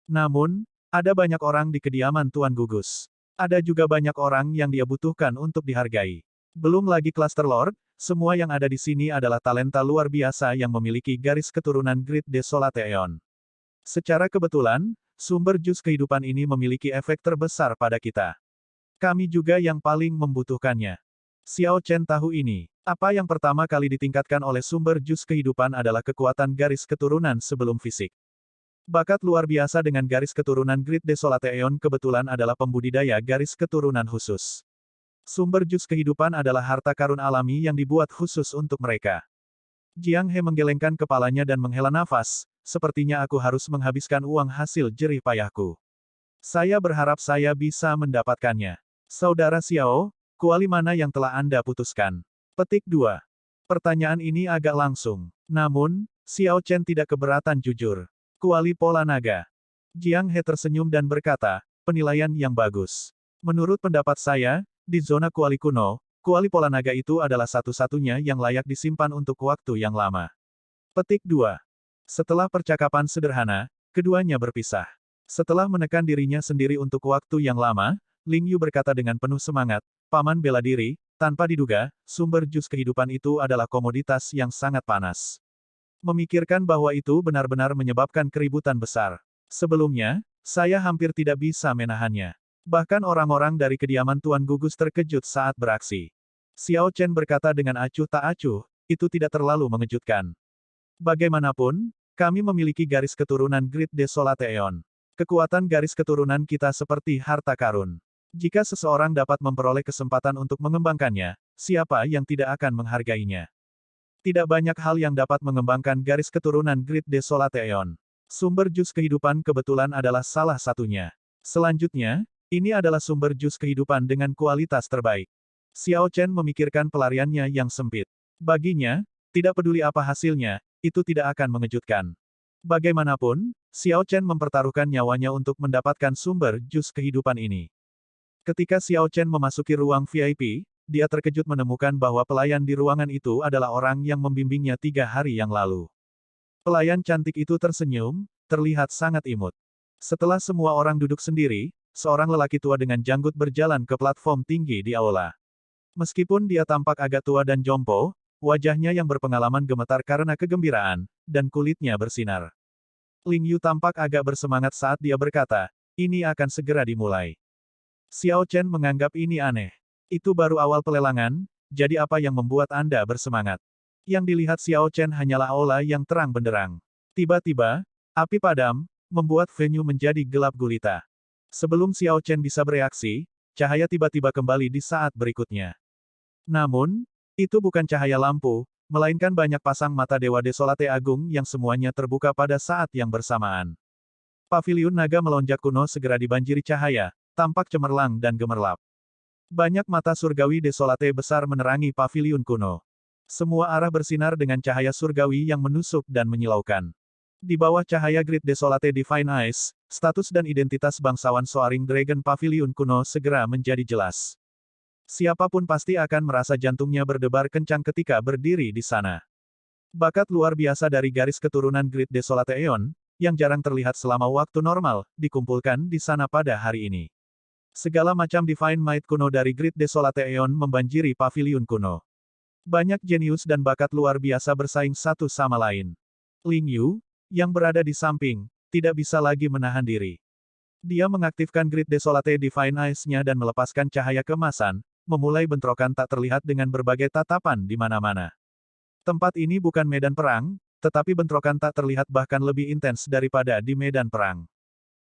Namun, ada banyak orang di kediaman Tuan Gugus. Ada juga banyak orang yang dia butuhkan untuk dihargai. Belum lagi Cluster Lord, semua yang ada di sini adalah talenta luar biasa yang memiliki garis keturunan Great Desolate Aeon. Secara kebetulan, sumber jus kehidupan ini memiliki efek terbesar pada kita. Kami juga yang paling membutuhkannya. Xiao Chen tahu ini. Apa yang pertama kali ditingkatkan oleh sumber jus kehidupan adalah kekuatan garis keturunan sebelum fisik. Bakat luar biasa dengan garis keturunan Great Desolate Aeon kebetulan adalah pembudidaya garis keturunan khusus. Sumber jus kehidupan adalah harta karun alami yang dibuat khusus untuk mereka. Jiang He menggelengkan kepalanya dan menghela nafas, sepertinya aku harus menghabiskan uang hasil jerih payahku. Saya berharap saya bisa mendapatkannya. Saudara Xiao, kuali mana yang telah Anda putuskan? Petik 2. Pertanyaan ini agak langsung. Namun, Xiao Chen tidak keberatan jujur. Kuali pola naga. Jiang He tersenyum dan berkata, penilaian yang bagus. Menurut pendapat saya, di zona kuali kuno, kuali pola naga itu adalah satu-satunya yang layak disimpan untuk waktu yang lama. Petik 2. Setelah percakapan sederhana, keduanya berpisah. Setelah menekan dirinya sendiri untuk waktu yang lama, Ling Yu berkata dengan penuh semangat, Paman bela diri, tanpa diduga, sumber jus kehidupan itu adalah komoditas yang sangat panas. Memikirkan bahwa itu benar-benar menyebabkan keributan besar. Sebelumnya, saya hampir tidak bisa menahannya. Bahkan orang-orang dari kediaman Tuan Gugus terkejut saat beraksi. Xiao Chen berkata dengan acuh tak acuh, itu tidak terlalu mengejutkan. Bagaimanapun, kami memiliki garis keturunan Great Desolate Aeon. Kekuatan garis keturunan kita seperti harta karun. Jika seseorang dapat memperoleh kesempatan untuk mengembangkannya, siapa yang tidak akan menghargainya? Tidak banyak hal yang dapat mengembangkan garis keturunan Great Desolate Aeon. Sumber jus kehidupan kebetulan adalah salah satunya. Selanjutnya, ini adalah sumber jus kehidupan dengan kualitas terbaik. Xiao Chen memikirkan pelariannya yang sempit. Baginya, tidak peduli apa hasilnya, itu tidak akan mengejutkan. Bagaimanapun, Xiao Chen mempertaruhkan nyawanya untuk mendapatkan sumber jus kehidupan ini. Ketika Xiao Chen memasuki ruang VIP, dia terkejut menemukan bahwa pelayan di ruangan itu adalah orang yang membimbingnya 3 hari yang lalu. Pelayan cantik itu tersenyum, terlihat sangat imut. Setelah semua orang duduk sendiri, seorang lelaki tua dengan janggut berjalan ke platform tinggi di aula. Meskipun dia tampak agak tua dan jompo, wajahnya yang berpengalaman gemetar karena kegembiraan, dan kulitnya bersinar. Ling Yu tampak agak bersemangat saat dia berkata, ini akan segera dimulai. Xiao Chen menganggap ini aneh. Itu baru awal pelelangan, jadi apa yang membuat Anda bersemangat? Yang dilihat Xiao Chen hanyalah aula yang terang benderang. Tiba-tiba, api padam, membuat venue menjadi gelap gulita. Sebelum Xiao Chen bisa bereaksi, cahaya tiba-tiba kembali di saat berikutnya. Namun, itu bukan cahaya lampu, melainkan banyak pasang mata Dewa Desolate Agung yang semuanya terbuka pada saat yang bersamaan. Paviliun naga melonjak kuno segera dibanjiri cahaya, tampak cemerlang dan gemerlap. Banyak mata surgawi Desolate besar menerangi paviliun kuno. Semua arah bersinar dengan cahaya surgawi yang menusuk dan menyilaukan. Di bawah cahaya Great Desolate Divine Eyes, status dan identitas bangsawan Soaring Dragon Pavilion kuno segera menjadi jelas. Siapapun pasti akan merasa jantungnya berdebar kencang ketika berdiri di sana. Bakat luar biasa dari garis keturunan Great Desolate Aeon, yang jarang terlihat selama waktu normal, dikumpulkan di sana pada hari ini. Segala macam Divine Might kuno dari Great Desolate Aeon membanjiri pavilion kuno. Banyak jenius dan bakat luar biasa bersaing satu sama lain. Ling Yu, yang berada di samping, tidak bisa lagi menahan diri. Dia mengaktifkan Great Desolate Divine Eyes-nya dan melepaskan cahaya keemasan, memulai bentrokan tak terlihat dengan berbagai tatapan di mana-mana. Tempat ini bukan medan perang, tetapi bentrokan tak terlihat bahkan lebih intens daripada di medan perang.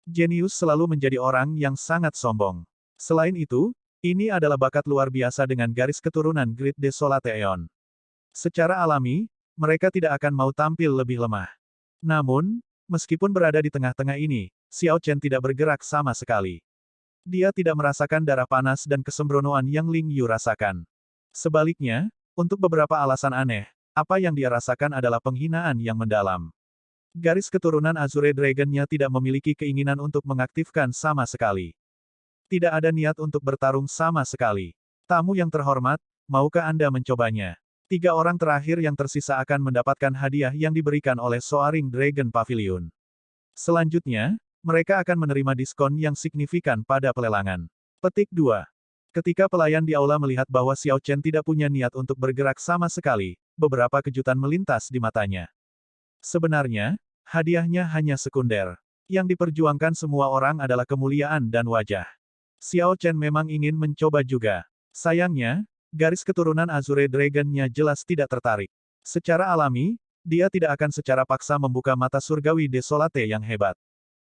Jenius selalu menjadi orang yang sangat sombong. Selain itu, ini adalah bakat luar biasa dengan garis keturunan Great Desolate Aeon. Secara alami, mereka tidak akan mau tampil lebih lemah. Namun, meskipun berada di tengah-tengah ini, Xiao Chen tidak bergerak sama sekali. Dia tidak merasakan darah panas dan kesembronoan yang Ling Yu rasakan. Sebaliknya, untuk beberapa alasan aneh, apa yang dia rasakan adalah penghinaan yang mendalam. Garis keturunan Azure Dragon-nya tidak memiliki keinginan untuk mengaktifkan sama sekali. Tidak ada niat untuk bertarung sama sekali. Tamu yang terhormat, maukah Anda mencobanya? 3 orang terakhir yang tersisa akan mendapatkan hadiah yang diberikan oleh Soaring Dragon Pavilion. Selanjutnya, mereka akan menerima diskon yang signifikan pada pelelangan. Petik 2. Ketika pelayan di aula melihat bahwa Xiao Chen tidak punya niat untuk bergerak sama sekali, beberapa kejutan melintas di matanya. Sebenarnya, hadiahnya hanya sekunder. Yang diperjuangkan semua orang adalah kemuliaan dan wajah. Xiao Chen memang ingin mencoba juga. Sayangnya, garis keturunan Azure Dragon-nya jelas tidak tertarik. Secara alami, dia tidak akan secara paksa membuka mata surgawi Desolate yang hebat.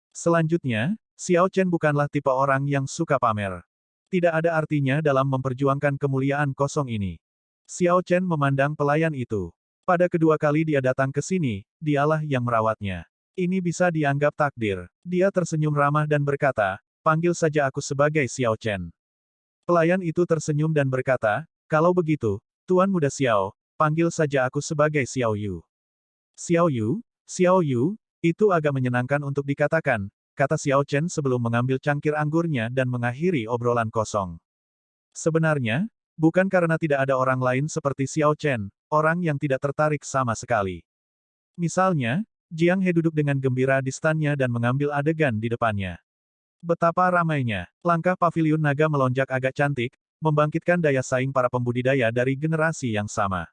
Selanjutnya, Xiao Chen bukanlah tipe orang yang suka pamer. Tidak ada artinya dalam memperjuangkan kemuliaan kosong ini. Xiao Chen memandang pelayan itu. Pada kedua kali dia datang ke sini, dialah yang merawatnya. Ini bisa dianggap takdir. Dia tersenyum ramah dan berkata, panggil saja aku sebagai Xiao Chen. Pelayan itu tersenyum dan berkata, kalau begitu, Tuan Muda Xiao, panggil saja aku sebagai Xiao Yu. Xiao Yu, itu agak menyenangkan untuk dikatakan, kata Xiao Chen sebelum mengambil cangkir anggurnya dan mengakhiri obrolan kosong. Sebenarnya, bukan karena tidak ada orang lain seperti Xiao Chen, orang yang tidak tertarik sama sekali. Misalnya, Jiang He duduk dengan gembira di stand-nya dan mengambil adegan di depannya. Betapa ramainya, langkah pavilion naga melonjak agak cantik, membangkitkan daya saing para pembudidaya dari generasi yang sama.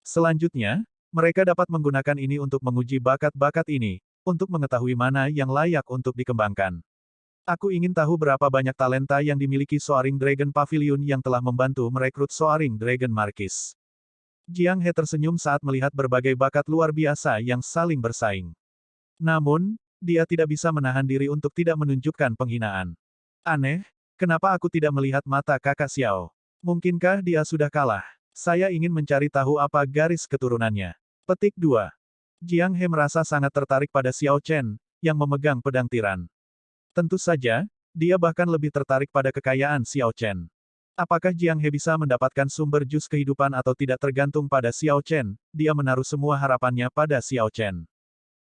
Selanjutnya, mereka dapat menggunakan ini untuk menguji bakat-bakat ini, untuk mengetahui mana yang layak untuk dikembangkan. Aku ingin tahu berapa banyak talenta yang dimiliki Soaring Dragon Pavilion yang telah membantu merekrut Soaring Dragon Marquis. Jiang He tersenyum saat melihat berbagai bakat luar biasa yang saling bersaing. Namun, dia tidak bisa menahan diri untuk tidak menunjukkan penghinaan. Aneh, kenapa aku tidak melihat mata kakak Xiao? Mungkinkah dia sudah kalah? Saya ingin mencari tahu apa garis keturunannya. Petik 2. Jiang He merasa sangat tertarik pada Xiao Chen, yang memegang pedang tiran. Tentu saja, dia bahkan lebih tertarik pada kekayaan Xiao Chen. Apakah Jiang He bisa mendapatkan sumber jus kehidupan atau tidak tergantung pada Xiao Chen, dia menaruh semua harapannya pada Xiao Chen.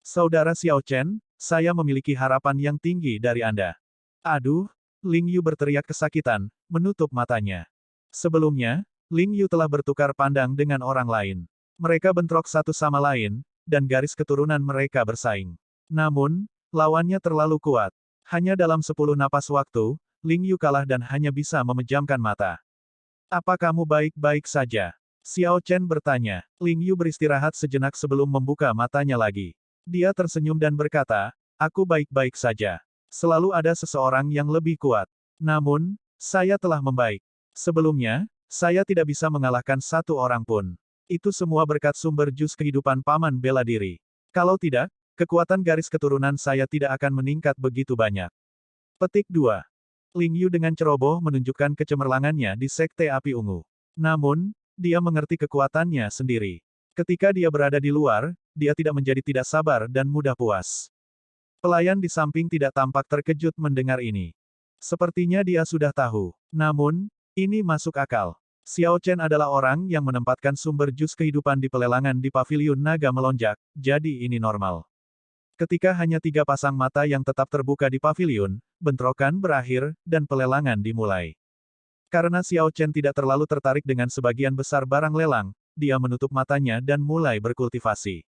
Saudara Xiao Chen, saya memiliki harapan yang tinggi dari Anda. Aduh, Ling Yu berteriak kesakitan, menutup matanya. Sebelumnya, Ling Yu telah bertukar pandang dengan orang lain. Mereka bentrok satu sama lain, dan garis keturunan mereka bersaing. Namun, lawannya terlalu kuat. Hanya dalam 10 napas waktu, Ling Yu kalah dan hanya bisa memejamkan mata. Apa kamu baik-baik saja? Xiao Chen bertanya. Ling Yu beristirahat sejenak sebelum membuka matanya lagi. Dia tersenyum dan berkata, aku baik-baik saja. Selalu ada seseorang yang lebih kuat. Namun, saya telah membaik. Sebelumnya, saya tidak bisa mengalahkan satu orang pun. Itu semua berkat sumber jus kehidupan Paman bela diri. Kalau tidak, kekuatan garis keturunan saya tidak akan meningkat begitu banyak. Petik 2. Ling Yu dengan ceroboh menunjukkan kecemerlangannya di Sekte Api Ungu. Namun, dia mengerti kekuatannya sendiri. Ketika dia berada di luar, dia tidak menjadi tidak sabar dan mudah puas. Pelayan di samping tidak tampak terkejut mendengar ini. Sepertinya dia sudah tahu. Namun, ini masuk akal. Xiao Chen adalah orang yang menempatkan sumber jus kehidupan di pelelangan di Paviliun Naga Melonjak, jadi ini normal. Ketika hanya 3 pasang mata yang tetap terbuka di paviliun, bentrokan berakhir, dan pelelangan dimulai. Karena Xiao Chen tidak terlalu tertarik dengan sebagian besar barang lelang, dia menutup matanya dan mulai berkultivasi.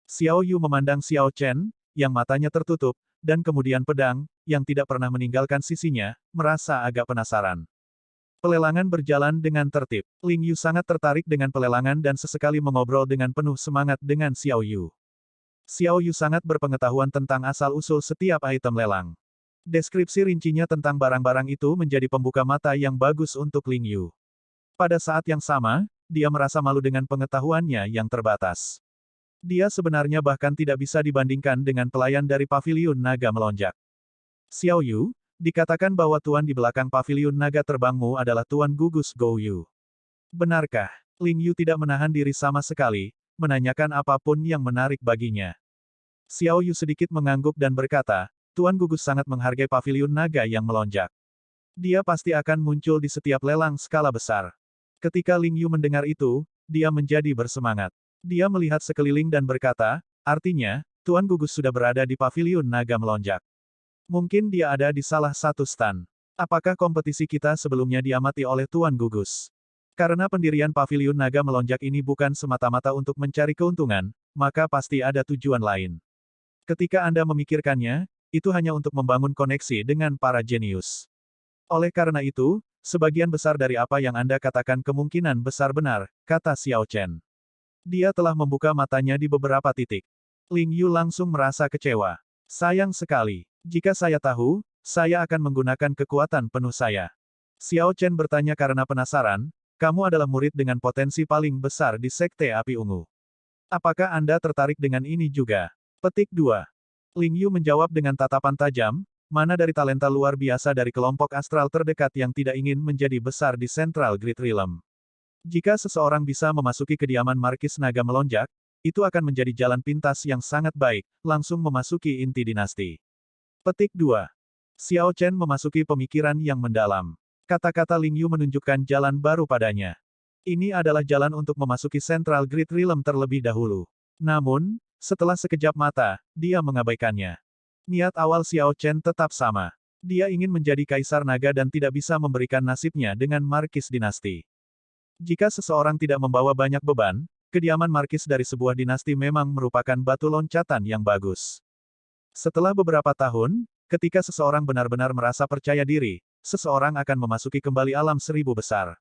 Xiao Yu memandang Xiao Chen, yang matanya tertutup, dan kemudian pedang, yang tidak pernah meninggalkan sisinya, merasa agak penasaran. Pelelangan berjalan dengan tertib. Ling Yu sangat tertarik dengan pelelangan dan sesekali mengobrol dengan penuh semangat dengan Xiao Yu. Xiao Yu sangat berpengetahuan tentang asal-usul setiap item lelang. Deskripsi rincinya tentang barang-barang itu menjadi pembuka mata yang bagus untuk Ling Yu. Pada saat yang sama, dia merasa malu dengan pengetahuannya yang terbatas. Dia sebenarnya bahkan tidak bisa dibandingkan dengan pelayan dari Paviliun Naga Melonjak. Xiao Yu, dikatakan bahwa tuan di belakang Paviliun Naga Terbangmu adalah Tuan Gugus Gou Yu. Benarkah? Ling Yu tidak menahan diri sama sekali, menanyakan apapun yang menarik baginya. Xiao Yu sedikit mengangguk dan berkata, Tuan Gugus sangat menghargai Paviliun Naga yang melonjak. Dia pasti akan muncul di setiap lelang skala besar. Ketika Ling Yu mendengar itu, dia menjadi bersemangat. Dia melihat sekeliling dan berkata, artinya, Tuan Gugus sudah berada di Paviliun Naga Melonjak. Mungkin dia ada di salah satu stan. Apakah kompetisi kita sebelumnya diamati oleh Tuan Gugus? Karena pendirian Paviliun Naga Melonjak ini bukan semata-mata untuk mencari keuntungan, maka pasti ada tujuan lain. Ketika Anda memikirkannya, itu hanya untuk membangun koneksi dengan para jenius. Oleh karena itu, sebagian besar dari apa yang Anda katakan kemungkinan besar benar, kata Xiao Chen. Dia telah membuka matanya di beberapa titik. Ling Yu langsung merasa kecewa. Sayang sekali. Jika saya tahu, saya akan menggunakan kekuatan penuh saya. Xiao Chen bertanya karena penasaran, kamu adalah murid dengan potensi paling besar di Sekte Api Ungu. Apakah Anda tertarik dengan ini juga? Petik 2. Ling Yu menjawab dengan tatapan tajam, mana dari talenta luar biasa dari kelompok astral terdekat yang tidak ingin menjadi besar di Central Grid Realm. Jika seseorang bisa memasuki kediaman Markis Naga Melonjak, itu akan menjadi jalan pintas yang sangat baik, langsung memasuki inti dinasti. Petik 2. Xiao Chen memasuki pemikiran yang mendalam. Kata-kata Ling Yu menunjukkan jalan baru padanya. Ini adalah jalan untuk memasuki Central Grid Realm terlebih dahulu. Namun, setelah sekejap mata, dia mengabaikannya. Niat awal Xiao Chen tetap sama. Dia ingin menjadi Kaisar Naga dan tidak bisa memberikan nasibnya dengan Markis Dinasti. Jika seseorang tidak membawa banyak beban, kediaman Markis dari sebuah dinasti memang merupakan batu loncatan yang bagus. Setelah beberapa tahun, ketika seseorang benar-benar merasa percaya diri, seseorang akan memasuki kembali alam seribu besar.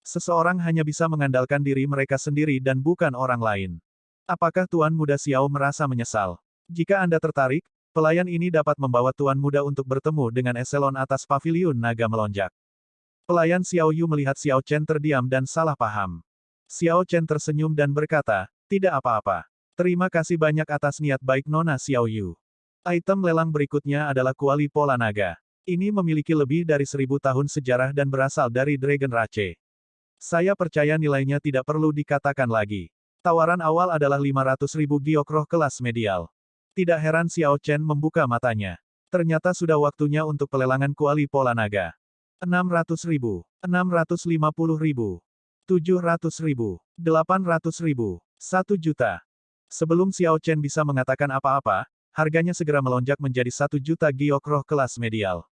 Seseorang hanya bisa mengandalkan diri mereka sendiri dan bukan orang lain. Apakah Tuan Muda Xiao merasa menyesal? Jika Anda tertarik, pelayan ini dapat membawa Tuan Muda untuk bertemu dengan eselon atas Paviliun Naga Melonjak. Pelayan Xiao Yu melihat Xiao Chen terdiam dan salah paham. Xiao Chen tersenyum dan berkata, tidak apa-apa. Terima kasih banyak atas niat baik Nona Xiao Yu. Item lelang berikutnya adalah kuali pola naga. Ini memiliki lebih dari 1000 tahun sejarah dan berasal dari Dragon Rache. Saya percaya nilainya tidak perlu dikatakan lagi. Tawaran awal adalah 500.000 giok roh kelas medial. Tidak heran Xiao Chen membuka matanya. Ternyata sudah waktunya untuk pelelangan kuali pola naga. 600.000, 650.000, 700.000, 800.000, 1 juta. Sebelum Xiao Chen bisa mengatakan apa-apa, harganya segera melonjak menjadi 1 juta giok roh kelas medial.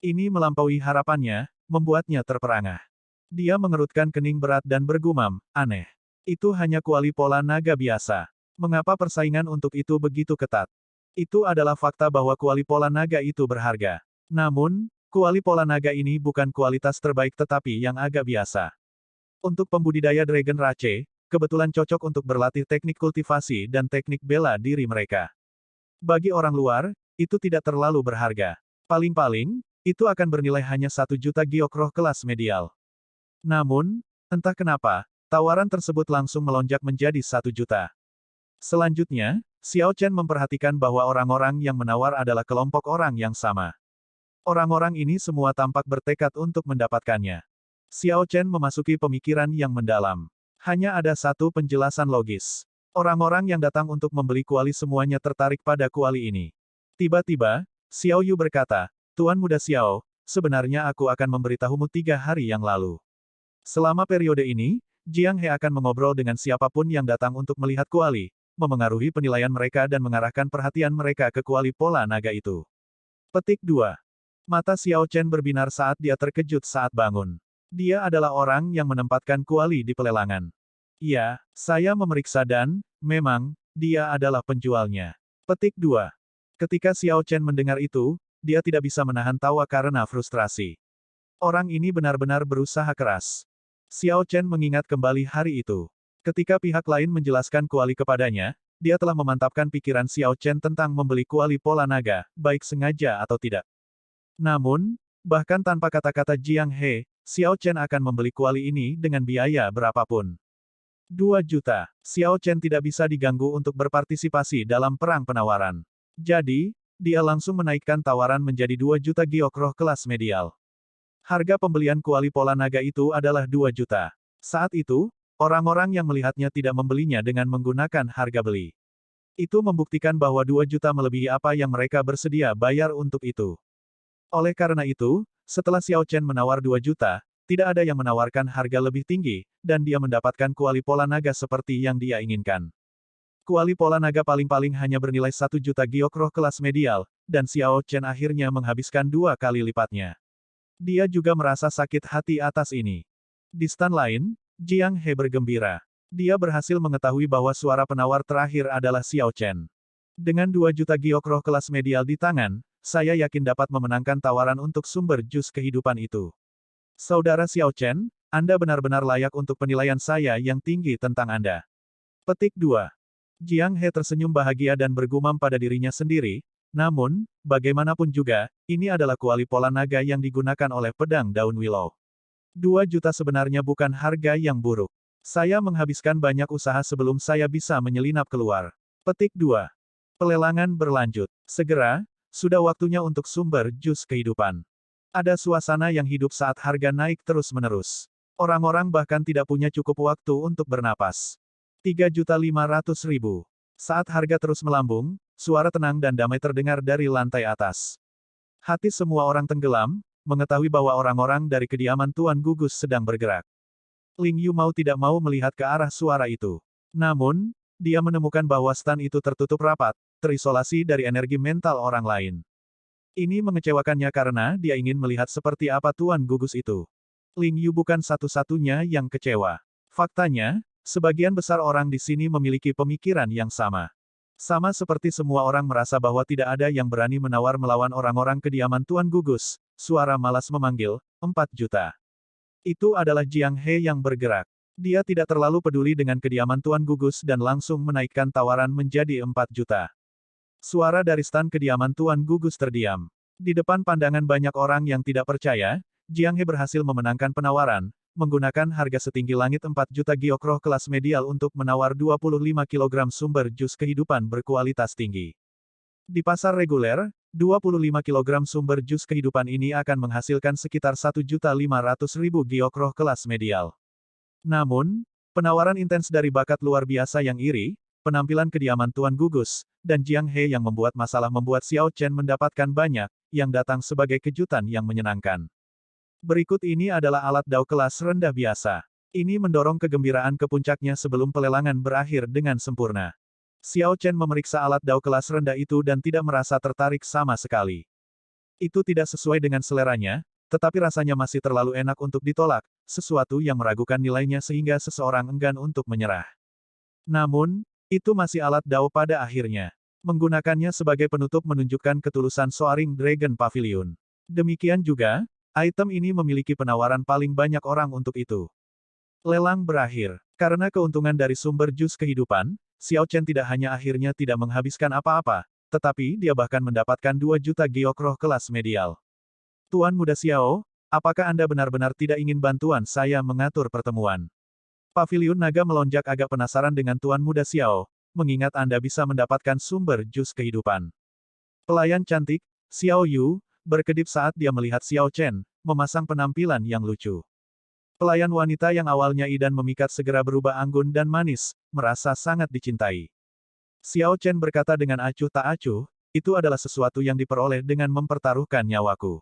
Ini melampaui harapannya, membuatnya terperangah. Dia mengerutkan kening berat dan bergumam, aneh. Itu hanya kuali pola naga biasa. Mengapa persaingan untuk itu begitu ketat? Itu adalah fakta bahwa kuali pola naga itu berharga. Namun, kuali pola naga ini bukan kualitas terbaik tetapi yang agak biasa. Untuk pembudidaya Dragon Rache, kebetulan cocok untuk berlatih teknik kultivasi dan teknik bela diri mereka. Bagi orang luar, itu tidak terlalu berharga. Paling-paling, itu akan bernilai hanya 1 juta giok roh kelas medial. Namun, entah kenapa, tawaran tersebut langsung melonjak menjadi 1 juta. Selanjutnya, Xiao Chen memperhatikan bahwa orang-orang yang menawar adalah kelompok orang yang sama. Orang-orang ini semua tampak bertekad untuk mendapatkannya. Xiao Chen memasuki pemikiran yang mendalam. Hanya ada satu penjelasan logis. Orang-orang yang datang untuk membeli kuali semuanya tertarik pada kuali ini. Tiba-tiba, Xiao Yu berkata, Tuan Muda Xiao, sebenarnya aku akan memberitahumu 3 hari yang lalu. Selama periode ini, Jiang He akan mengobrol dengan siapapun yang datang untuk melihat kuali, memengaruhi penilaian mereka dan mengarahkan perhatian mereka ke kuali pola naga itu. Petik 2. Mata Xiao Chen berbinar saat dia terkejut saat bangun. Dia adalah orang yang menempatkan kuali di pelelangan. Ya, saya memeriksa dan, memang, dia adalah penjualnya. Petik 2. Ketika Xiao Chen mendengar itu, dia tidak bisa menahan tawa karena frustrasi. Orang ini benar-benar berusaha keras. Xiao Chen mengingat kembali hari itu. Ketika pihak lain menjelaskan kuali kepadanya, dia telah memantapkan pikiran Xiao Chen tentang membeli kuali pola naga, baik sengaja atau tidak. Namun, bahkan tanpa kata-kata Jiang He, Xiao Chen akan membeli kuali ini dengan biaya berapapun. 2 juta. Xiao Chen tidak bisa diganggu untuk berpartisipasi dalam perang penawaran. Jadi, dia langsung menaikkan tawaran menjadi 2 juta giok roh kelas medial. Harga pembelian kuali pola naga itu adalah 2 juta. Saat itu, orang-orang yang melihatnya tidak membelinya dengan menggunakan harga beli. Itu membuktikan bahwa 2 juta melebihi apa yang mereka bersedia bayar untuk itu. Oleh karena itu, setelah Xiao Chen menawar 2 juta, tidak ada yang menawarkan harga lebih tinggi, dan dia mendapatkan kuali pola naga seperti yang dia inginkan. Kuali pola naga paling-paling hanya bernilai 1 juta giok roh kelas medial, dan Xiao Chen akhirnya menghabiskan 2 kali lipatnya. Dia juga merasa sakit hati atas ini. Di stand lain, Jiang He bergembira. Dia berhasil mengetahui bahwa suara penawar terakhir adalah Xiao Chen. Dengan 2 juta giok roh kelas medial di tangan, saya yakin dapat memenangkan tawaran untuk sumber jus kehidupan itu. Saudara Xiao Chen, Anda benar-benar layak untuk penilaian saya yang tinggi tentang Anda. Petik 2. Jiang He tersenyum bahagia dan bergumam pada dirinya sendiri, namun, bagaimanapun juga, ini adalah kuali pola naga yang digunakan oleh pedang daun willow. 2 juta sebenarnya bukan harga yang buruk. Saya menghabiskan banyak usaha sebelum saya bisa menyelinap keluar. Petik 2. Pelelangan berlanjut. Segera, sudah waktunya untuk sumber jus kehidupan. Ada suasana yang hidup saat harga naik terus-menerus. Orang-orang bahkan tidak punya cukup waktu untuk bernapas. 3.500.000. Saat harga terus melambung, suara tenang dan damai terdengar dari lantai atas. Hati semua orang tenggelam, mengetahui bahwa orang-orang dari kediaman Tuan Gugus sedang bergerak. Ling Yu mau tidak mau melihat ke arah suara itu. Namun, dia menemukan bahwa stan itu tertutup rapat, terisolasi dari energi mental orang lain. Ini mengecewakannya karena dia ingin melihat seperti apa Tuan Gugus itu. Ling Yu bukan satu-satunya yang kecewa. Faktanya, sebagian besar orang di sini memiliki pemikiran yang sama. Sama seperti semua orang merasa bahwa tidak ada yang berani menawar melawan orang-orang kediaman Tuan Gugus, suara malas memanggil, 4 juta. Itu adalah Jiang He yang bergerak. Dia tidak terlalu peduli dengan kediaman Tuan Gugus dan langsung menaikkan tawaran menjadi 4 juta. Suara dari stan kediaman Tuan Gugus terdiam. Di depan pandangan banyak orang yang tidak percaya, Jiang He berhasil memenangkan penawaran, menggunakan harga setinggi langit 4 juta giok roh kelas medial untuk menawar 25 kg sumber jus kehidupan berkualitas tinggi. Di pasar reguler, 25 kg sumber jus kehidupan ini akan menghasilkan sekitar 1.500.000 giok roh kelas medial. Namun, penawaran intens dari bakat luar biasa yang iri, penampilan kediaman Tuan Gugus, dan Jiang He yang membuat masalah membuat Xiao Chen mendapatkan banyak, yang datang sebagai kejutan yang menyenangkan. Berikut ini adalah alat dao kelas rendah biasa. Ini mendorong kegembiraan ke puncaknya sebelum pelelangan berakhir dengan sempurna. Xiao Chen memeriksa alat dao kelas rendah itu dan tidak merasa tertarik sama sekali. Itu tidak sesuai dengan seleranya, tetapi rasanya masih terlalu enak untuk ditolak, sesuatu yang meragukan nilainya sehingga seseorang enggan untuk menyerah. Namun, itu masih alat dao pada akhirnya. Menggunakannya sebagai penutup menunjukkan ketulusan Soaring Dragon Pavilion. Demikian juga, item ini memiliki penawaran paling banyak orang untuk itu. Lelang berakhir. Karena keuntungan dari sumber jus kehidupan, Xiao Chen tidak hanya akhirnya tidak menghabiskan apa-apa, tetapi dia bahkan mendapatkan 2 juta giok roh kelas medial. Tuan Muda Xiao, apakah Anda benar-benar tidak ingin bantuan saya mengatur pertemuan? Pavilion Naga melonjak agak penasaran dengan Tuan Muda Xiao, mengingat Anda bisa mendapatkan sumber jus kehidupan. Pelayan cantik, Xiao Yu, berkedip saat dia melihat Xiao Chen, memasang penampilan yang lucu. Pelayan wanita yang awalnya idan memikat segera berubah anggun dan manis, merasa sangat dicintai. Xiao Chen berkata dengan acuh tak acuh, itu adalah sesuatu yang diperoleh dengan mempertaruhkan nyawaku.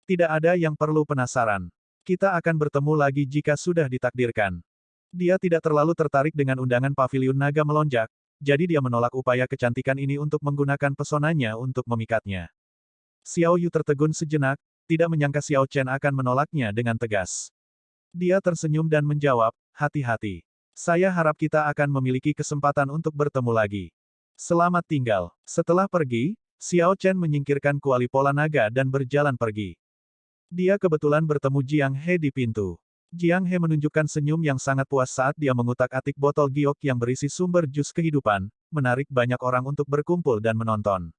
Tidak ada yang perlu penasaran. Kita akan bertemu lagi jika sudah ditakdirkan. Dia tidak terlalu tertarik dengan undangan paviliun naga melonjak, jadi dia menolak upaya kecantikan ini untuk menggunakan pesonanya untuk memikatnya. Xiao Yu tertegun sejenak, tidak menyangka Xiao Chen akan menolaknya dengan tegas. Dia tersenyum dan menjawab, hati-hati. Saya harap kita akan memiliki kesempatan untuk bertemu lagi. Selamat tinggal. Setelah pergi, Xiao Chen menyingkirkan kuali pola naga dan berjalan pergi. Dia kebetulan bertemu Jiang He di pintu. Jiang He menunjukkan senyum yang sangat puas saat dia mengutak-atik botol giok yang berisi sumber jus kehidupan, menarik banyak orang untuk berkumpul dan menonton.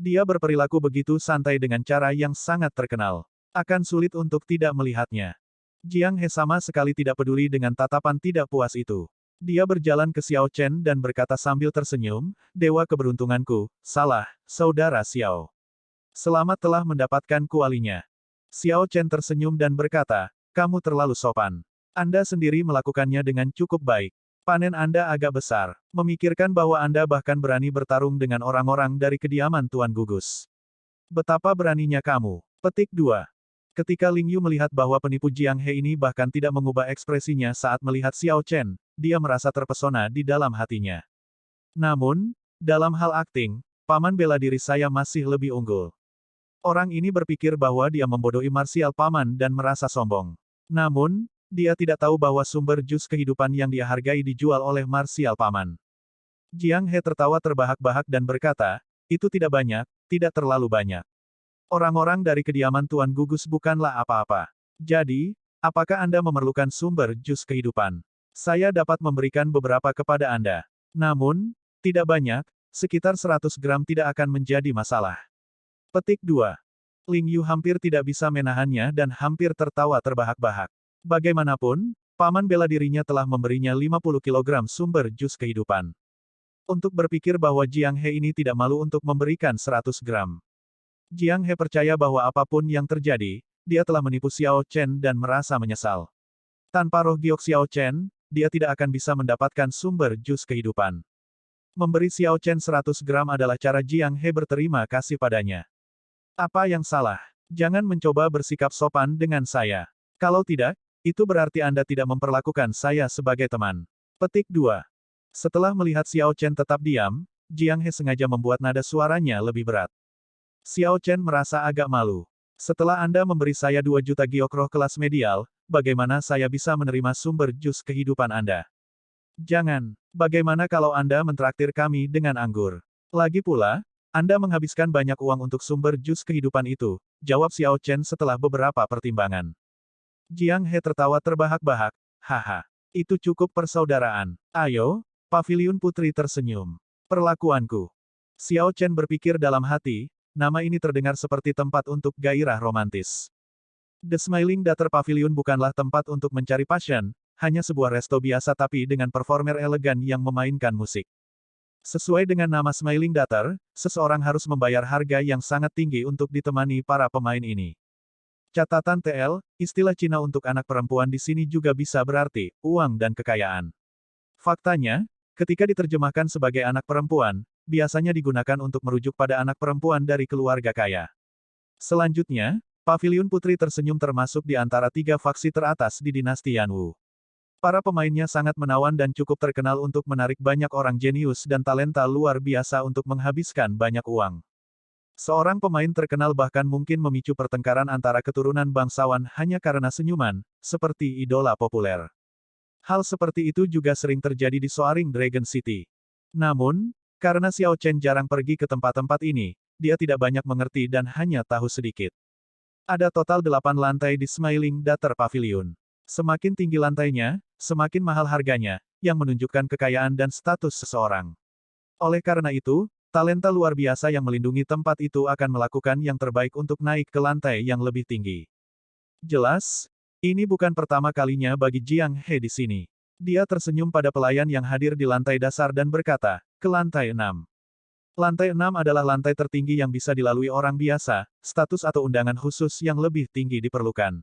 Dia berperilaku begitu santai dengan cara yang sangat terkenal. Akan sulit untuk tidak melihatnya. Jiang He sama sekali tidak peduli dengan tatapan tidak puas itu. Dia berjalan ke Xiao Chen dan berkata sambil tersenyum, Dewa keberuntunganku, salah, Saudara Xiao. Selamat telah mendapatkan kualinya. Xiao Chen tersenyum dan berkata, kamu terlalu sopan. Anda sendiri melakukannya dengan cukup baik. Panen Anda agak besar. Memikirkan bahwa Anda bahkan berani bertarung dengan orang-orang dari kediaman Tuan Gugus. Betapa beraninya kamu. Petik 2. Ketika Ling Yu melihat bahwa penipu Jiang He ini bahkan tidak mengubah ekspresinya saat melihat Xiao Chen, dia merasa terpesona di dalam hatinya. Namun, dalam hal akting, paman bela diri saya masih lebih unggul. Orang ini berpikir bahwa dia membodohi marsial paman dan merasa sombong. Namun, dia tidak tahu bahwa sumber jus kehidupan yang dia hargai dijual oleh marsial paman. Jiang He tertawa terbahak-bahak dan berkata, itu tidak banyak, tidak terlalu banyak. Orang-orang dari kediaman Tuan Gugus bukanlah apa-apa. Jadi, apakah Anda memerlukan sumber jus kehidupan? Saya dapat memberikan beberapa kepada Anda. Namun, tidak banyak, sekitar 100 gram tidak akan menjadi masalah. Petik 2. Ling Yu hampir tidak bisa menahannya dan hampir tertawa terbahak-bahak. Bagaimanapun, paman bela dirinya telah memberinya 50 kg sumber jus kehidupan. Untuk berpikir bahwa Jiang He ini tidak malu untuk memberikan 100 gram. Jiang He percaya bahwa apapun yang terjadi, dia telah menipu Xiao Chen dan merasa menyesal. Tanpa roh giok Xiao Chen, dia tidak akan bisa mendapatkan sumber jus kehidupan. Memberi Xiao Chen 100 gram adalah cara Jiang He berterima kasih padanya. Apa yang salah? Jangan mencoba bersikap sopan dengan saya. Kalau tidak, itu berarti Anda tidak memperlakukan saya sebagai teman. Petik 2. Setelah melihat Xiao Chen tetap diam, Jiang He sengaja membuat nada suaranya lebih berat. Xiao Chen merasa agak malu. Setelah Anda memberi saya 2 juta giok roh kelas medial, bagaimana saya bisa menerima sumber jus kehidupan Anda? Jangan. Bagaimana kalau Anda mentraktir kami dengan anggur? Lagi pula, Anda menghabiskan banyak uang untuk sumber jus kehidupan itu, jawab Xiao Chen setelah beberapa pertimbangan. Jiang He tertawa terbahak-bahak, haha. Itu cukup persaudaraan. Ayo, Paviliun Putri tersenyum. Perlakuanku. Xiao Chen berpikir dalam hati, nama ini terdengar seperti tempat untuk gairah romantis. The Smiling Daughter Pavilion bukanlah tempat untuk mencari passion, hanya sebuah resto biasa tapi dengan performer elegan yang memainkan musik. Sesuai dengan nama Smiling Daughter, seseorang harus membayar harga yang sangat tinggi untuk ditemani para pemain ini. Catatan TL, istilah Cina untuk anak perempuan di sini juga bisa berarti uang dan kekayaan. Faktanya, ketika diterjemahkan sebagai anak perempuan, biasanya digunakan untuk merujuk pada anak perempuan dari keluarga kaya. Selanjutnya, Paviliun Putri tersenyum termasuk di antara 3 faksi teratas di dinasti Yanwu. Para pemainnya sangat menawan dan cukup terkenal untuk menarik banyak orang jenius dan talenta luar biasa untuk menghabiskan banyak uang. Seorang pemain terkenal bahkan mungkin memicu pertengkaran antara keturunan bangsawan hanya karena senyuman, seperti idola populer. Hal seperti itu juga sering terjadi di Soaring Dragon City. Namun, karena Xiao Chen jarang pergi ke tempat-tempat ini, dia tidak banyak mengerti dan hanya tahu sedikit. Ada total 8 lantai di Smiling Daughter Pavilion. Semakin tinggi lantainya, semakin mahal harganya, yang menunjukkan kekayaan dan status seseorang. Oleh karena itu, talenta luar biasa yang melindungi tempat itu akan melakukan yang terbaik untuk naik ke lantai yang lebih tinggi. Jelas, ini bukan pertama kalinya bagi Jiang He di sini. Dia tersenyum pada pelayan yang hadir di lantai dasar dan berkata, ke lantai 6. Lantai 6 adalah lantai tertinggi yang bisa dilalui orang biasa, status atau undangan khusus yang lebih tinggi diperlukan.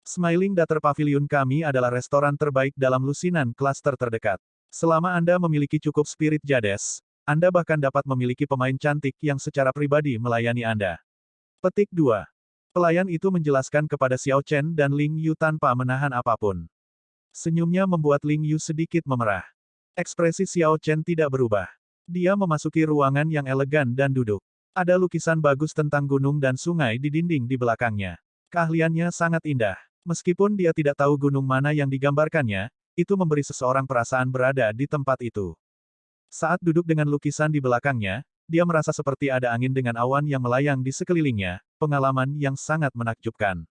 Smiling Daughter Pavilion kami adalah restoran terbaik dalam lusinan klaster terdekat. Selama Anda memiliki cukup spirit jades, Anda bahkan dapat memiliki pemain cantik yang secara pribadi melayani Anda. Petik 2. Pelayan itu menjelaskan kepada Xiao Chen dan Ling Yu tanpa menahan apapun. Senyumnya membuat Ling Yu sedikit memerah. Ekspresi Xiao Chen tidak berubah. Dia memasuki ruangan yang elegan dan duduk. Ada lukisan bagus tentang gunung dan sungai di dinding di belakangnya. Keahliannya sangat indah. Meskipun dia tidak tahu gunung mana yang digambarkannya, itu memberi seseorang perasaan berada di tempat itu. Saat duduk dengan lukisan di belakangnya, dia merasa seperti ada angin dengan awan yang melayang di sekelilingnya, pengalaman yang sangat menakjubkan.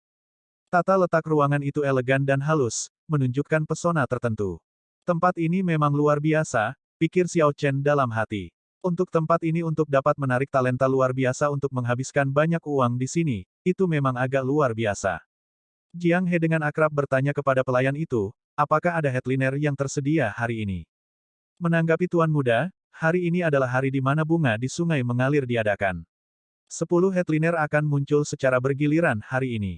Tata letak ruangan itu elegan dan halus, menunjukkan pesona tertentu. Tempat ini memang luar biasa, pikir Xiao Chen dalam hati. Untuk tempat ini untuk dapat menarik talenta luar biasa untuk menghabiskan banyak uang di sini, itu memang agak luar biasa. Jiang He dengan akrab bertanya kepada pelayan itu, apakah ada headliner yang tersedia hari ini? Menanggapi Tuan Muda, hari ini adalah hari di mana bunga di sungai mengalir diadakan. 10 headliner akan muncul secara bergiliran hari ini.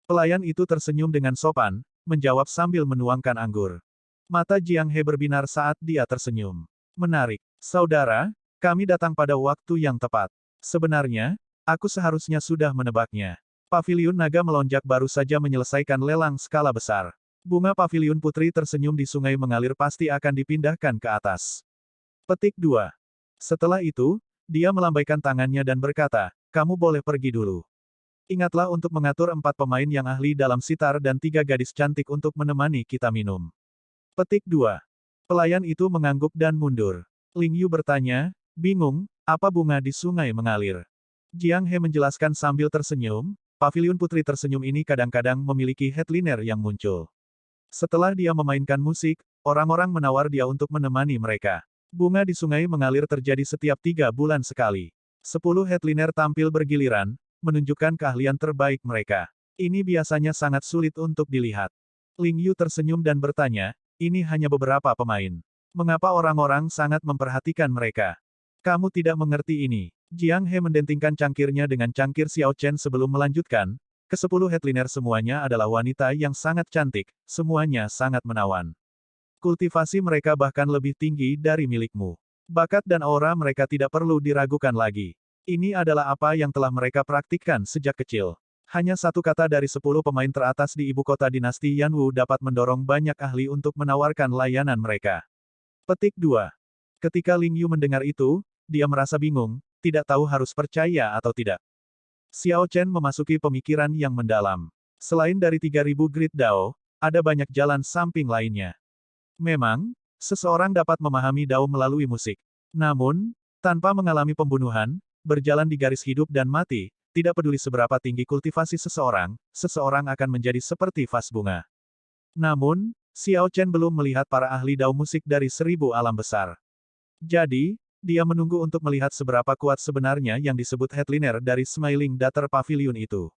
Pelayan itu tersenyum dengan sopan, menjawab sambil menuangkan anggur. Mata Jiang He berbinar saat dia tersenyum. Menarik. Saudara, kami datang pada waktu yang tepat. Sebenarnya, aku seharusnya sudah menebaknya. Paviliun Naga Melonjak baru saja menyelesaikan lelang skala besar. Bunga Paviliun Putri tersenyum di sungai mengalir pasti akan dipindahkan ke atas. Petik 2. Setelah itu, dia melambaikan tangannya dan berkata, kamu boleh pergi dulu. Ingatlah untuk mengatur 4 pemain yang ahli dalam sitar dan 3 gadis cantik untuk menemani kita minum. Petik 2. Pelayan itu mengangguk dan mundur. Ling Yu bertanya, bingung, apa bunga di sungai mengalir? Jiang He menjelaskan sambil tersenyum, Paviliun Putri tersenyum ini kadang-kadang memiliki headliner yang muncul. Setelah dia memainkan musik, orang-orang menawar dia untuk menemani mereka. Bunga di sungai mengalir terjadi setiap 3 bulan sekali. 10 headliner tampil bergiliran, menunjukkan keahlian terbaik mereka. Ini biasanya sangat sulit untuk dilihat. Ling Yu tersenyum dan bertanya, ini hanya beberapa pemain. Mengapa orang-orang sangat memperhatikan mereka? Kamu tidak mengerti ini. Jiang He mendentingkan cangkirnya dengan cangkir Xiao Chen sebelum melanjutkan, ke-10 headliner semuanya adalah wanita yang sangat cantik, semuanya sangat menawan. Kultivasi mereka bahkan lebih tinggi dari milikmu. Bakat dan aura mereka tidak perlu diragukan lagi. Ini adalah apa yang telah mereka praktikkan sejak kecil. Hanya satu kata dari 10 pemain teratas di ibu kota dinasti Yanwu dapat mendorong banyak ahli untuk menawarkan layanan mereka. Petik 2. Ketika Ling Yu mendengar itu, dia merasa bingung, tidak tahu harus percaya atau tidak. Xiao Chen memasuki pemikiran yang mendalam. Selain dari 3000 Grid Dao, ada banyak jalan samping lainnya. Memang, seseorang dapat memahami Dao melalui musik. Namun, tanpa mengalami pembunuhan, berjalan di garis hidup dan mati, tidak peduli seberapa tinggi kultivasi seseorang, seseorang akan menjadi seperti vas bunga. Namun, Xiao Chen belum melihat para ahli Dao musik dari 1000 alam besar. Jadi, dia menunggu untuk melihat seberapa kuat sebenarnya yang disebut headliner dari Smiling Dater Pavilion itu.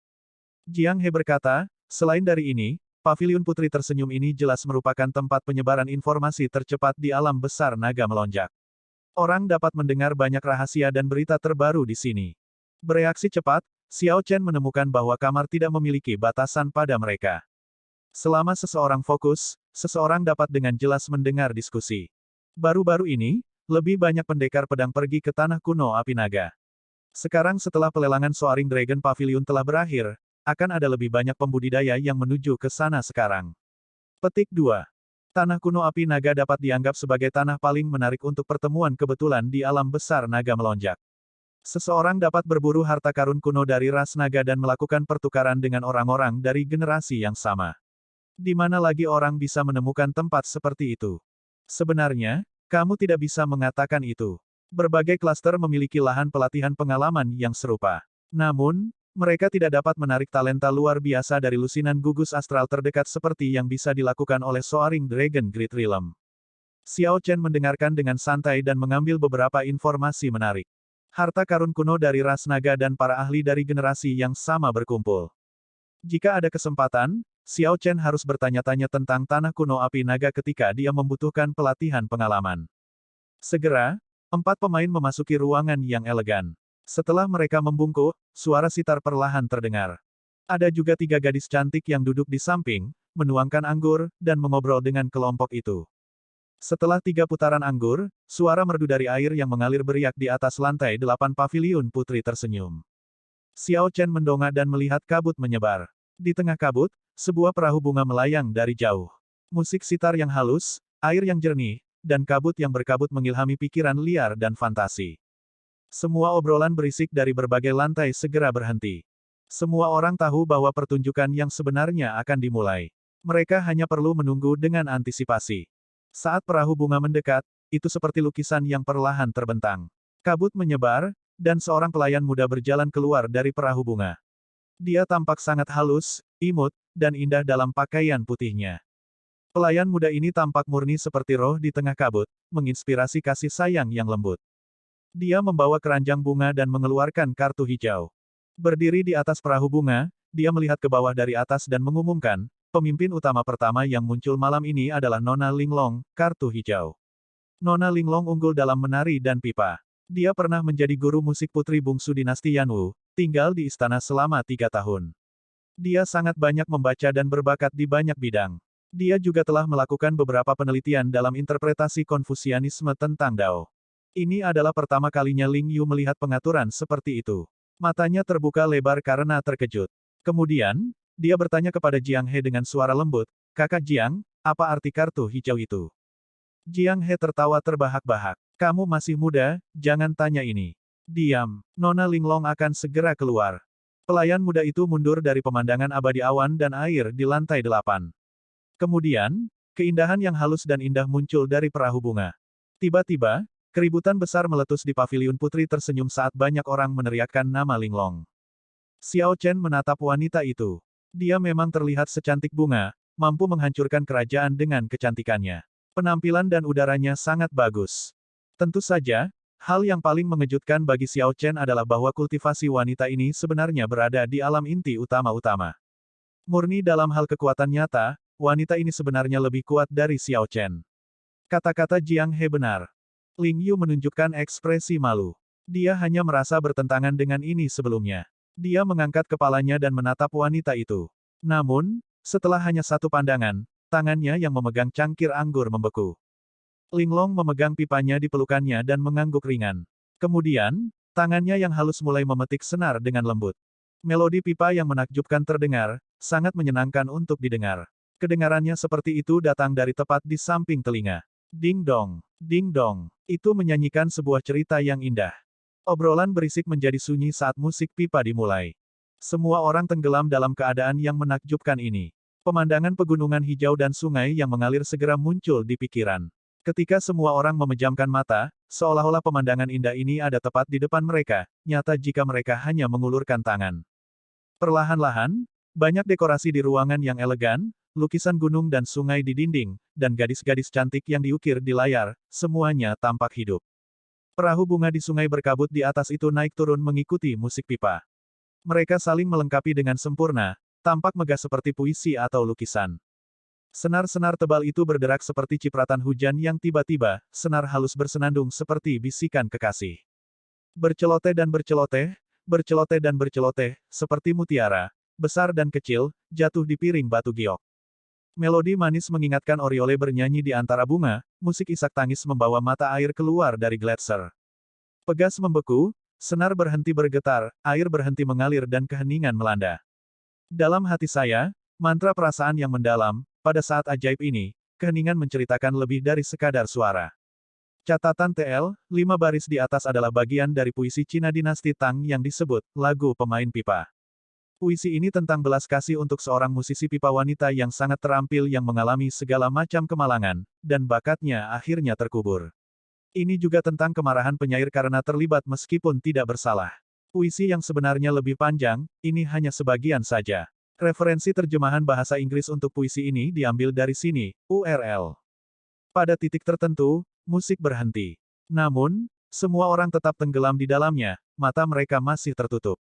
Jiang He berkata, selain dari ini, Paviliun Putri tersenyum ini jelas merupakan tempat penyebaran informasi tercepat di alam besar naga melonjak. Orang dapat mendengar banyak rahasia dan berita terbaru di sini. Bereaksi cepat, Xiao Chen menemukan bahwa kamar tidak memiliki batasan pada mereka. Selama seseorang fokus, seseorang dapat dengan jelas mendengar diskusi. Baru-baru ini, lebih banyak pendekar pedang pergi ke tanah kuno api naga. Sekarang setelah pelelangan Soaring Dragon Pavilion telah berakhir, akan ada lebih banyak pembudidaya yang menuju ke sana sekarang. Petik 2. Tanah kuno api naga dapat dianggap sebagai tanah paling menarik untuk pertemuan kebetulan di alam besar naga melonjak. Seseorang dapat berburu harta karun kuno dari ras naga dan melakukan pertukaran dengan orang-orang dari generasi yang sama. Di mana lagi orang bisa menemukan tempat seperti itu? Sebenarnya, kamu tidak bisa mengatakan itu. Berbagai klaster memiliki lahan pelatihan pengalaman yang serupa. Namun, mereka tidak dapat menarik talenta luar biasa dari lusinan gugus astral terdekat seperti yang bisa dilakukan oleh Soaring Dragon Great Realm. Xiao Chen mendengarkan dengan santai dan mengambil beberapa informasi menarik. Harta karun kuno dari ras naga dan para ahli dari generasi yang sama berkumpul. Jika ada kesempatan, Xiao Chen harus bertanya-tanya tentang tanah kuno api naga ketika dia membutuhkan pelatihan pengalaman. Segera, 4 pemain memasuki ruangan yang elegan. Setelah mereka membungkuk, suara sitar perlahan terdengar. Ada juga 3 gadis cantik yang duduk di samping, menuangkan anggur, dan mengobrol dengan kelompok itu. Setelah 3 putaran anggur, suara merdu dari air yang mengalir beriak di atas lantai 8 Paviliun Putri tersenyum. Xiao Chen mendongak dan melihat kabut menyebar. Di tengah kabut, sebuah perahu bunga melayang dari jauh. Musik sitar yang halus, air yang jernih, dan kabut yang berkabut mengilhami pikiran liar dan fantasi. Semua obrolan berisik dari berbagai lantai segera berhenti. Semua orang tahu bahwa pertunjukan yang sebenarnya akan dimulai. Mereka hanya perlu menunggu dengan antisipasi. Saat perahu bunga mendekat, itu seperti lukisan yang perlahan terbentang. Kabut menyebar, dan seorang pelayan muda berjalan keluar dari perahu bunga. Dia tampak sangat halus, imut, dan indah dalam pakaian putihnya. Pelayan muda ini tampak murni seperti roh di tengah kabut, menginspirasi kasih sayang yang lembut. Dia membawa keranjang bunga dan mengeluarkan kartu hijau. Berdiri di atas perahu bunga, dia melihat ke bawah dari atas dan mengumumkan, pemimpin utama pertama yang muncul malam ini adalah Nona Linglong, kartu hijau. Nona Linglong unggul dalam menari dan pipa. Dia pernah menjadi guru musik putri bungsu dinasti Yanwu, tinggal di istana selama 3 tahun. Dia sangat banyak membaca dan berbakat di banyak bidang. Dia juga telah melakukan beberapa penelitian dalam interpretasi Konfusianisme tentang Dao. Ini adalah pertama kalinya Ling Yu melihat pengaturan seperti itu. Matanya terbuka lebar karena terkejut. Kemudian, dia bertanya kepada Jiang He dengan suara lembut, "Kakak Jiang, apa arti kartu hijau itu?" Jiang He tertawa terbahak-bahak. "Kamu masih muda, jangan tanya ini." "Diam, Nona Linglong akan segera keluar." Pelayan muda itu mundur dari pemandangan abadi awan dan air di lantai 8. Kemudian, keindahan yang halus dan indah muncul dari perahu bunga. Tiba-tiba, keributan besar meletus di paviliun putri tersenyum saat banyak orang meneriakkan nama Linglong. Xiao Chen menatap wanita itu. Dia memang terlihat secantik bunga, mampu menghancurkan kerajaan dengan kecantikannya. Penampilan dan udaranya sangat bagus. Tentu saja, hal yang paling mengejutkan bagi Xiao Chen adalah bahwa kultivasi wanita ini sebenarnya berada di alam inti utama-utama. Murni dalam hal kekuatan nyata, wanita ini sebenarnya lebih kuat dari Xiao Chen. Kata-kata Jiang He benar. Ling Yu menunjukkan ekspresi malu. Dia hanya merasa bertentangan dengan ini sebelumnya. Dia mengangkat kepalanya dan menatap wanita itu. Namun, setelah hanya satu pandangan, tangannya yang memegang cangkir anggur membeku. Linglong memegang pipanya di pelukannya dan mengangguk ringan. Kemudian, tangannya yang halus mulai memetik senar dengan lembut. Melodi pipa yang menakjubkan terdengar, sangat menyenangkan untuk didengar. Kedengarannya seperti itu datang dari tepat di samping telinga. Ding dong, ding dong. Itu menyanyikan sebuah cerita yang indah. Obrolan berisik menjadi sunyi saat musik pipa dimulai. Semua orang tenggelam dalam keadaan yang menakjubkan ini. Pemandangan pegunungan hijau dan sungai yang mengalir segera muncul di pikiran. Ketika semua orang memejamkan mata, seolah-olah pemandangan indah ini ada tepat di depan mereka, nyata jika mereka hanya mengulurkan tangan. Perlahan-lahan, banyak dekorasi di ruangan yang elegan, lukisan gunung dan sungai di dinding, dan gadis-gadis cantik yang diukir di layar, semuanya tampak hidup. Perahu bunga di sungai berkabut di atas itu naik turun mengikuti musik pipa. Mereka saling melengkapi dengan sempurna, tampak megah seperti puisi atau lukisan. Senar-senar tebal itu berderak seperti cipratan hujan yang tiba-tiba, senar halus bersenandung seperti bisikan kekasih. Berceloteh dan berceloteh, berceloteh dan berceloteh, seperti mutiara, besar dan kecil, jatuh di piring batu giok. Melodi manis mengingatkan Oriole bernyanyi di antara bunga, musik isak tangis membawa mata air keluar dari gletser. Pegas membeku, senar berhenti bergetar, air berhenti mengalir dan keheningan melanda. Dalam hati saya, mantra perasaan yang mendalam, pada saat ajaib ini, keheningan menceritakan lebih dari sekadar suara. Catatan TL, 5 baris di atas adalah bagian dari puisi Cina dinasti Tang yang disebut, lagu pemain pipa. Puisi ini tentang belas kasih untuk seorang musisi pipa wanita yang sangat terampil yang mengalami segala macam kemalangan, dan bakatnya akhirnya terkubur. Ini juga tentang kemarahan penyair karena terlibat meskipun tidak bersalah. Puisi yang sebenarnya lebih panjang, ini hanya sebagian saja. Referensi terjemahan bahasa Inggris untuk puisi ini diambil dari sini, URL. Pada titik tertentu, musik berhenti. Namun, semua orang tetap tenggelam di dalamnya, mata mereka masih tertutup.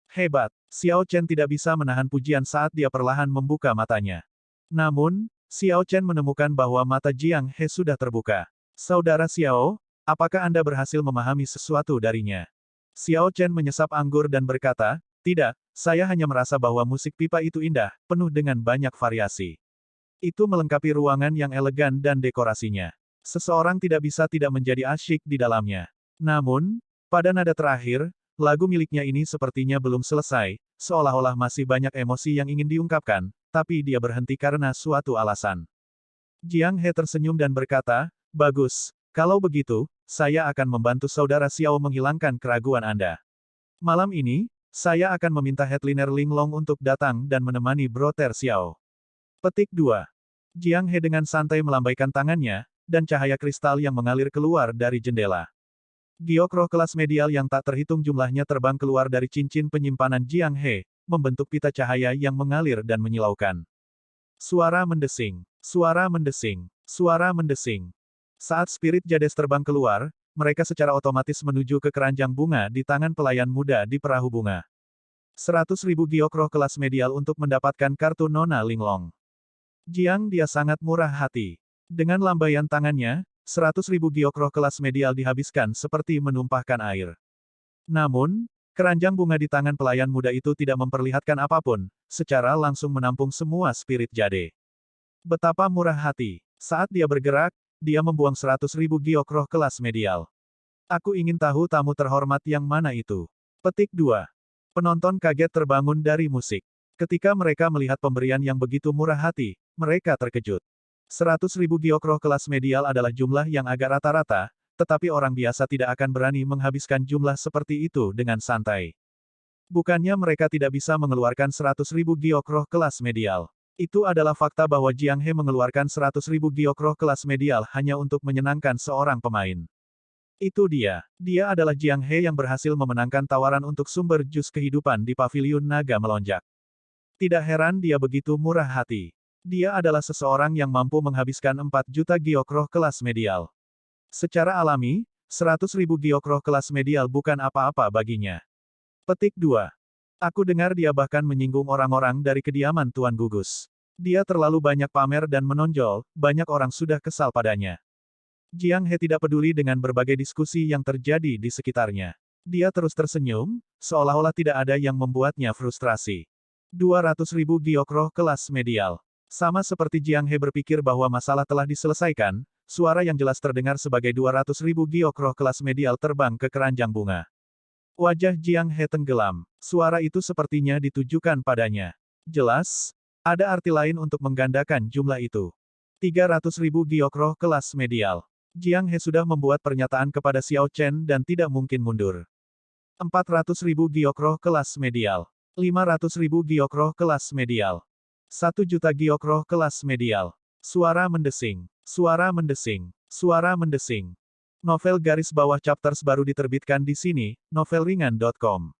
Hebat, Xiao Chen tidak bisa menahan pujian saat dia perlahan membuka matanya. Namun, Xiao Chen menemukan bahwa mata Jiang He sudah terbuka. Saudara Xiao, apakah Anda berhasil memahami sesuatu darinya? Xiao Chen menyesap anggur dan berkata, "Tidak, saya hanya merasa bahwa musik pipa itu indah, penuh dengan banyak variasi. Itu melengkapi ruangan yang elegan dan dekorasinya. Seseorang tidak bisa tidak menjadi asyik di dalamnya. Namun, pada nada terakhir, lagu miliknya ini sepertinya belum selesai, seolah-olah masih banyak emosi yang ingin diungkapkan, tapi dia berhenti karena suatu alasan. Jiang He tersenyum dan berkata, "Bagus, kalau begitu, saya akan membantu Saudara Xiao menghilangkan keraguan Anda. Malam ini, saya akan meminta headliner Linglong untuk datang dan menemani Brother Xiao." Petik 2. Jiang He dengan santai melambaikan tangannya, dan cahaya kristal yang mengalir keluar dari jendela. Giok roh kelas medial yang tak terhitung jumlahnya terbang keluar dari cincin penyimpanan Jiang He, membentuk pita cahaya yang mengalir dan menyilaukan. Suara mendesing, suara mendesing, suara mendesing. Saat spirit Jades terbang keluar, mereka secara otomatis menuju ke keranjang bunga di tangan pelayan muda di perahu bunga. 100.000 giok roh kelas medial untuk mendapatkan kartu Nona Linglong. Jiang dia sangat murah hati. Dengan lambaian tangannya, 100.000 giok roh kelas medial dihabiskan seperti menumpahkan air. Namun, keranjang bunga di tangan pelayan muda itu tidak memperlihatkan apapun, secara langsung menampung semua spirit jade. Betapa murah hati. Saat dia bergerak, dia membuang 100.000 giok roh kelas medial. Aku ingin tahu tamu terhormat yang mana itu. Petik 2. Penonton kaget terbangun dari musik. Ketika mereka melihat pemberian yang begitu murah hati, mereka terkejut. 100.000 giok roh kelas medial adalah jumlah yang agak rata-rata, tetapi orang biasa tidak akan berani menghabiskan jumlah seperti itu dengan santai. Bukannya mereka tidak bisa mengeluarkan 100.000 giok roh kelas medial. Itu adalah fakta bahwa Jiang He mengeluarkan 100.000 giok roh kelas medial hanya untuk menyenangkan seorang pemain. Itu dia. Dia adalah Jiang He yang berhasil memenangkan tawaran untuk sumber jus kehidupan di paviliun naga melonjak. Tidak heran dia begitu murah hati. Dia adalah seseorang yang mampu menghabiskan 4 juta giok roh kelas medial. Secara alami, 100.000 giok roh kelas medial bukan apa-apa baginya. Petik 2. Aku dengar dia bahkan menyinggung orang-orang dari kediaman Tuan Gugus. Dia terlalu banyak pamer dan menonjol, banyak orang sudah kesal padanya. Jiang He tidak peduli dengan berbagai diskusi yang terjadi di sekitarnya. Dia terus tersenyum, seolah-olah tidak ada yang membuatnya frustrasi. 200.000 giok roh kelas medial. Sama seperti Jiang He berpikir bahwa masalah telah diselesaikan, suara yang jelas terdengar sebagai 200.000 giok roh kelas medial terbang ke keranjang bunga. Wajah Jiang He tenggelam. Suara itu sepertinya ditujukan padanya. Jelas, ada arti lain untuk menggandakan jumlah itu. 300.000 giok roh kelas medial. Jiang He sudah membuat pernyataan kepada Xiao Chen dan tidak mungkin mundur. 400.000 giok roh kelas medial. 500.000 giok roh kelas medial. 1 juta giok roh kelas medial. Suara mendesing. Suara mendesing. Suara mendesing. Novel garis bawah chapters baru diterbitkan di sini, novelringan.com.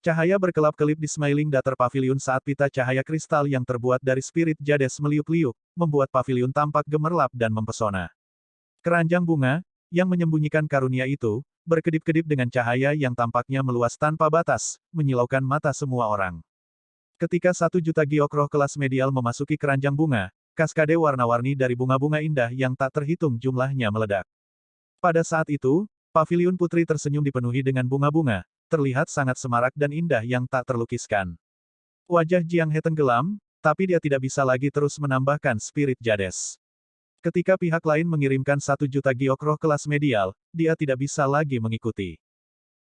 Cahaya berkelap-kelip di Smiling Dater Pavilion saat pita cahaya kristal yang terbuat dari spirit Jades meliuk-liuk, membuat pavilion tampak gemerlap dan mempesona. Keranjang bunga, yang menyembunyikan karunia itu, berkedip-kedip dengan cahaya yang tampaknya meluas tanpa batas, menyilaukan mata semua orang. Ketika 1 juta giok roh kelas medial memasuki keranjang bunga, kaskade warna-warni dari bunga-bunga indah yang tak terhitung jumlahnya meledak. Pada saat itu, pavilion putri tersenyum dipenuhi dengan bunga-bunga, terlihat sangat semarak dan indah yang tak terlukiskan. Wajah Jiang He tenggelam, tapi dia tidak bisa lagi terus menambahkan spirit Jades. Ketika pihak lain mengirimkan 1 juta giok roh kelas medial, dia tidak bisa lagi mengikuti.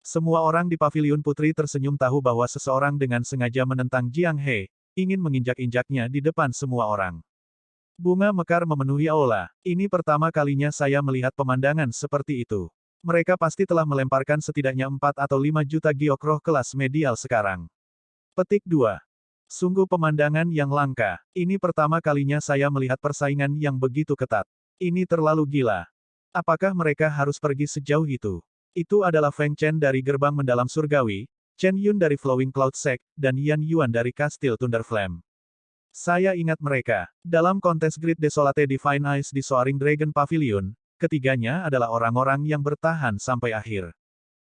Semua orang di pavilion putri tersenyum tahu bahwa seseorang dengan sengaja menentang Jiang He, ingin menginjak-injaknya di depan semua orang. Bunga mekar memenuhi aula. Ini pertama kalinya saya melihat pemandangan seperti itu. Mereka pasti telah melemparkan setidaknya 4 atau 5 juta giok roh kelas medial sekarang. Petik 2. Sungguh pemandangan yang langka. Ini pertama kalinya saya melihat persaingan yang begitu ketat. Ini terlalu gila. Apakah mereka harus pergi sejauh itu? Itu adalah Feng Chen dari Gerbang Mendalam Surgawi, Chen Yun dari Flowing Cloud Sect, dan Yan Yuan dari Kastil Thunderflame. Saya ingat mereka. Dalam kontes Great Desolate Divine Eyes di Soaring Dragon Pavilion, ketiganya adalah orang-orang yang bertahan sampai akhir.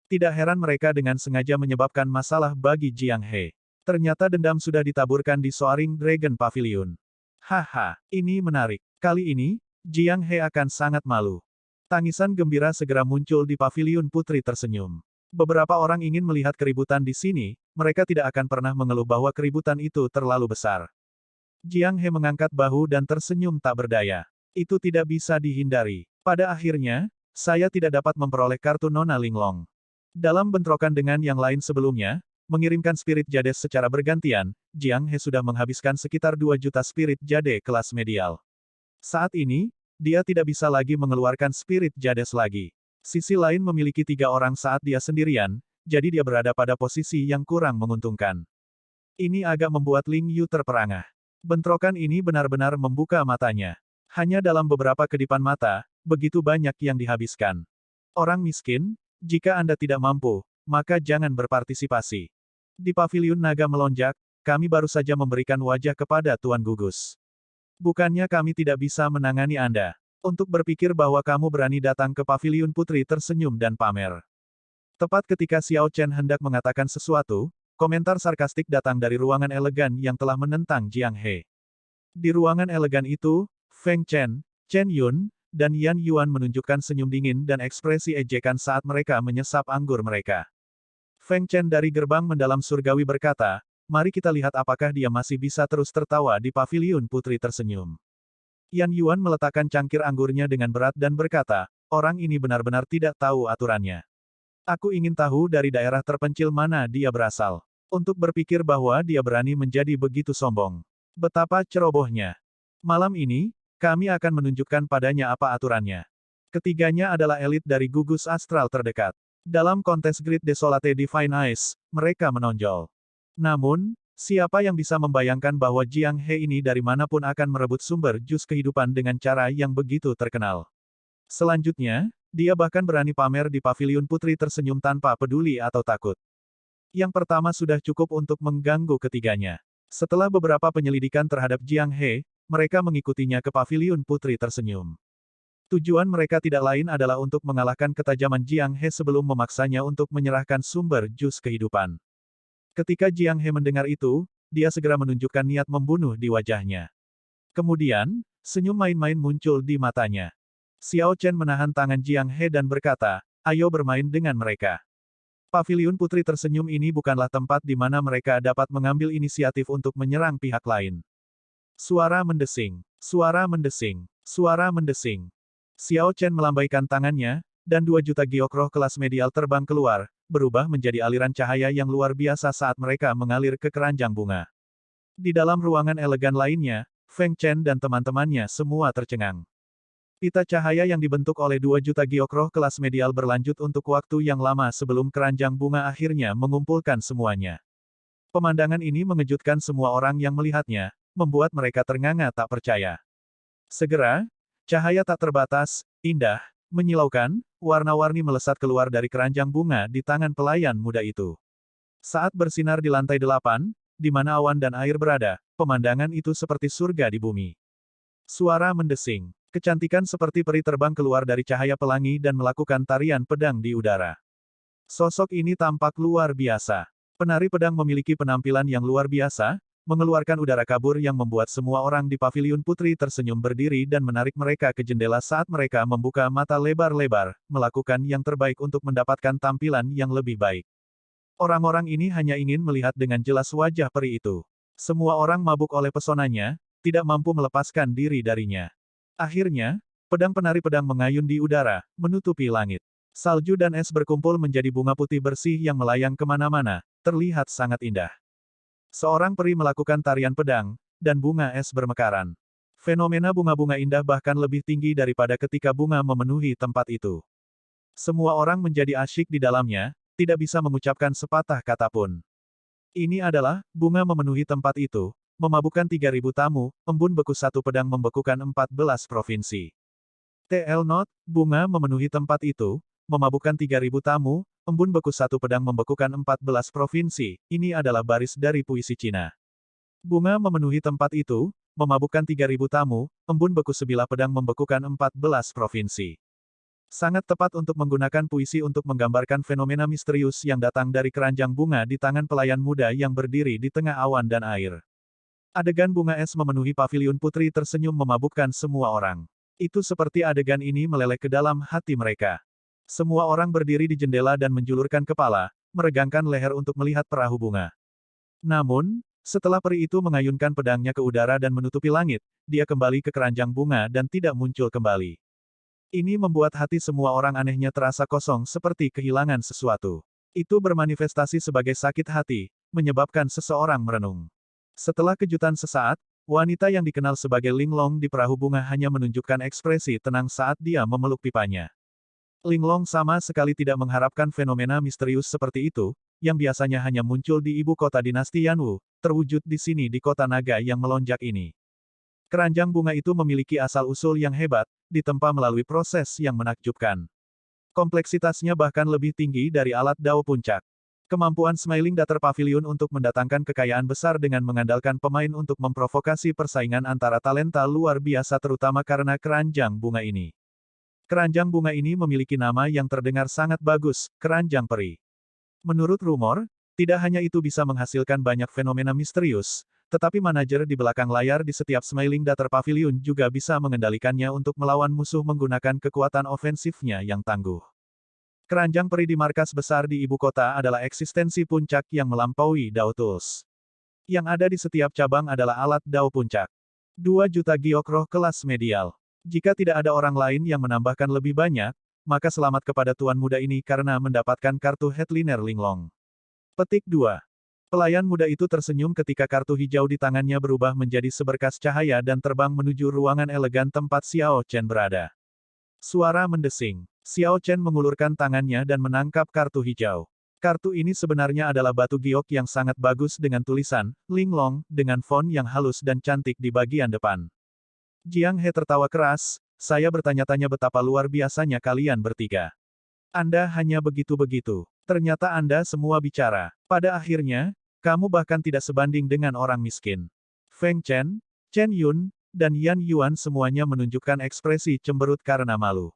Tidak heran mereka dengan sengaja menyebabkan masalah bagi Jiang He. Ternyata dendam sudah ditaburkan di Soaring Dragon Pavilion. Haha, ini menarik. Kali ini, Jiang He akan sangat malu. Tangisan gembira segera muncul di pavilion putri tersenyum. Beberapa orang ingin melihat keributan di sini, mereka tidak akan pernah mengeluh bahwa keributan itu terlalu besar. Jiang He mengangkat bahu dan tersenyum tak berdaya. Itu tidak bisa dihindari. Pada akhirnya, saya tidak dapat memperoleh kartu Nona Linglong. Dalam bentrokan dengan yang lain sebelumnya, mengirimkan spirit jades secara bergantian, Jiang He sudah menghabiskan sekitar 2 juta spirit jade kelas medial. Saat ini, dia tidak bisa lagi mengeluarkan spirit jades lagi. Sisi lain memiliki 3 orang saat dia sendirian, jadi dia berada pada posisi yang kurang menguntungkan. Ini agak membuat Ling Yu terperangah. Bentrokan ini benar-benar membuka matanya. Hanya dalam beberapa kedipan mata, begitu banyak yang dihabiskan. Orang miskin, jika Anda tidak mampu, maka jangan berpartisipasi. Di paviliun naga melonjak, kami baru saja memberikan wajah kepada Tuan Gugus. Bukannya kami tidak bisa menangani Anda. Untuk berpikir bahwa kamu berani datang ke paviliun putri tersenyum dan pamer. Tepat ketika Xiao Chen hendak mengatakan sesuatu, komentar sarkastik datang dari ruangan elegan yang telah menentang Jiang He. Di ruangan elegan itu, Feng Chen, Chen Yun, dan Yan Yuan menunjukkan senyum dingin dan ekspresi ejekan saat mereka menyesap anggur mereka. Feng Chen dari gerbang mendalam surgawi berkata, mari kita lihat apakah dia masih bisa terus tertawa di paviliun putri tersenyum. Yan Yuan meletakkan cangkir anggurnya dengan berat dan berkata, orang ini benar-benar tidak tahu aturannya. Aku ingin tahu dari daerah terpencil mana dia berasal. Untuk berpikir bahwa dia berani menjadi begitu sombong. Betapa cerobohnya. Malam ini, kami akan menunjukkan padanya apa aturannya. Ketiganya adalah elit dari gugus astral terdekat. Dalam kontes Great Desolate Divine Eyes, mereka menonjol. Namun, siapa yang bisa membayangkan bahwa Jiang He ini dari manapun akan merebut sumber jus kehidupan dengan cara yang begitu terkenal. Selanjutnya, dia bahkan berani pamer di paviliun putri tersenyum tanpa peduli atau takut. Yang pertama sudah cukup untuk mengganggu ketiganya. Setelah beberapa penyelidikan terhadap Jiang He, mereka mengikutinya ke paviliun putri tersenyum. Tujuan mereka tidak lain adalah untuk mengalahkan ketajaman Jiang He sebelum memaksanya untuk menyerahkan sumber jus kehidupan. Ketika Jiang He mendengar itu, dia segera menunjukkan niat membunuh di wajahnya. Kemudian, senyum main-main muncul di matanya. Xiao Chen menahan tangan Jiang He dan berkata, ayo bermain dengan mereka. Paviliun putri tersenyum ini bukanlah tempat di mana mereka dapat mengambil inisiatif untuk menyerang pihak lain. Suara mendesing, suara mendesing, suara mendesing. Xiao Chen melambaikan tangannya, dan 2 juta giok roh kelas medial terbang keluar, berubah menjadi aliran cahaya yang luar biasa saat mereka mengalir ke keranjang bunga. Di dalam ruangan elegan lainnya, Feng Chen dan teman-temannya semua tercengang. Pita cahaya yang dibentuk oleh 2 juta giok roh kelas medial berlanjut untuk waktu yang lama sebelum keranjang bunga akhirnya mengumpulkan semuanya. Pemandangan ini mengejutkan semua orang yang melihatnya, membuat mereka ternganga tak percaya. Segera, cahaya tak terbatas, indah, menyilaukan, warna-warni melesat keluar dari keranjang bunga di tangan pelayan muda itu. Saat bersinar di lantai 8, di mana awan dan air berada, pemandangan itu seperti surga di bumi. Suara mendesing. Kecantikan seperti peri terbang keluar dari cahaya pelangi dan melakukan tarian pedang di udara. Sosok ini tampak luar biasa. Penari pedang memiliki penampilan yang luar biasa, mengeluarkan udara kabur yang membuat semua orang di paviliun putri tersenyum berdiri dan menarik mereka ke jendela saat mereka membuka mata lebar-lebar, melakukan yang terbaik untuk mendapatkan tampilan yang lebih baik. Orang-orang ini hanya ingin melihat dengan jelas wajah peri itu. Semua orang mabuk oleh pesonanya, tidak mampu melepaskan diri darinya. Akhirnya, pedang penari pedang mengayun di udara, menutupi langit. Salju dan es berkumpul menjadi bunga putih bersih yang melayang kemana-mana, terlihat sangat indah. Seorang peri melakukan tarian pedang, dan bunga es bermekaran. Fenomena bunga-bunga indah bahkan lebih tinggi daripada ketika bunga memenuhi tempat itu. Semua orang menjadi asyik di dalamnya, tidak bisa mengucapkan sepatah kata pun. Ini adalah, bunga memenuhi tempat itu, memabukkan 3.000 tamu, embun beku satu pedang membekukan 14 provinsi. TL Not, bunga memenuhi tempat itu, memabukkan 3.000 tamu, embun beku satu pedang membekukan 14 provinsi, ini adalah baris dari puisi Cina. Bunga memenuhi tempat itu, memabukkan 3.000 tamu, embun beku sebilah pedang membekukan 14 provinsi. Sangat tepat untuk menggunakan puisi untuk menggambarkan fenomena misterius yang datang dari keranjang bunga di tangan pelayan muda yang berdiri di tengah awan dan air. Adegan bunga es memenuhi paviliun putri tersenyum memabukkan semua orang. Itu seperti adegan ini meleleh ke dalam hati mereka. Semua orang berdiri di jendela dan menjulurkan kepala, meregangkan leher untuk melihat perahu bunga. Namun, setelah peri itu mengayunkan pedangnya ke udara dan menutupi langit, dia kembali ke keranjang bunga dan tidak muncul kembali. Ini membuat hati semua orang anehnya terasa kosong seperti kehilangan sesuatu. Itu bermanifestasi sebagai sakit hati, menyebabkan seseorang merenung. Setelah kejutan sesaat, wanita yang dikenal sebagai Linglong di perahu bunga hanya menunjukkan ekspresi tenang saat dia memeluk pipanya. Linglong sama sekali tidak mengharapkan fenomena misterius seperti itu, yang biasanya hanya muncul di ibu kota dinasti Yanwu, terwujud di sini di kota naga yang melonjak ini. Keranjang bunga itu memiliki asal-usul yang hebat, ditempa melalui proses yang menakjubkan. Kompleksitasnya bahkan lebih tinggi dari alat dao puncak. Kemampuan Smiling Dater Pavilion untuk mendatangkan kekayaan besar dengan mengandalkan pemain untuk memprovokasi persaingan antara talenta luar biasa terutama karena keranjang bunga ini. Keranjang bunga ini memiliki nama yang terdengar sangat bagus, keranjang peri. Menurut rumor, tidak hanya itu bisa menghasilkan banyak fenomena misterius, tetapi manajer di belakang layar di setiap Smiling Dater Pavilion juga bisa mengendalikannya untuk melawan musuh menggunakan kekuatan ofensifnya yang tangguh. Keranjang peri di markas besar di ibu kota adalah eksistensi puncak yang melampaui Dao Tools. Yang ada di setiap cabang adalah alat Dao puncak. 2 juta giok roh kelas medial. Jika tidak ada orang lain yang menambahkan lebih banyak, maka selamat kepada tuan muda ini karena mendapatkan kartu headliner Linglong. Petik 2. Pelayan muda itu tersenyum ketika kartu hijau di tangannya berubah menjadi seberkas cahaya dan terbang menuju ruangan elegan tempat Xiao Chen berada. Suara mendesing. Xiao Chen mengulurkan tangannya dan menangkap kartu hijau. Kartu ini sebenarnya adalah batu giok yang sangat bagus dengan tulisan Linglong dengan font yang halus dan cantik di bagian depan. Jiang He tertawa keras, saya bertanya-tanya betapa luar biasanya kalian bertiga. Anda hanya begitu-begitu. Ternyata Anda semua bicara. Pada akhirnya, kamu bahkan tidak sebanding dengan orang miskin. Feng Chen, Chen Yun, dan Yan Yuan semuanya menunjukkan ekspresi cemberut karena malu.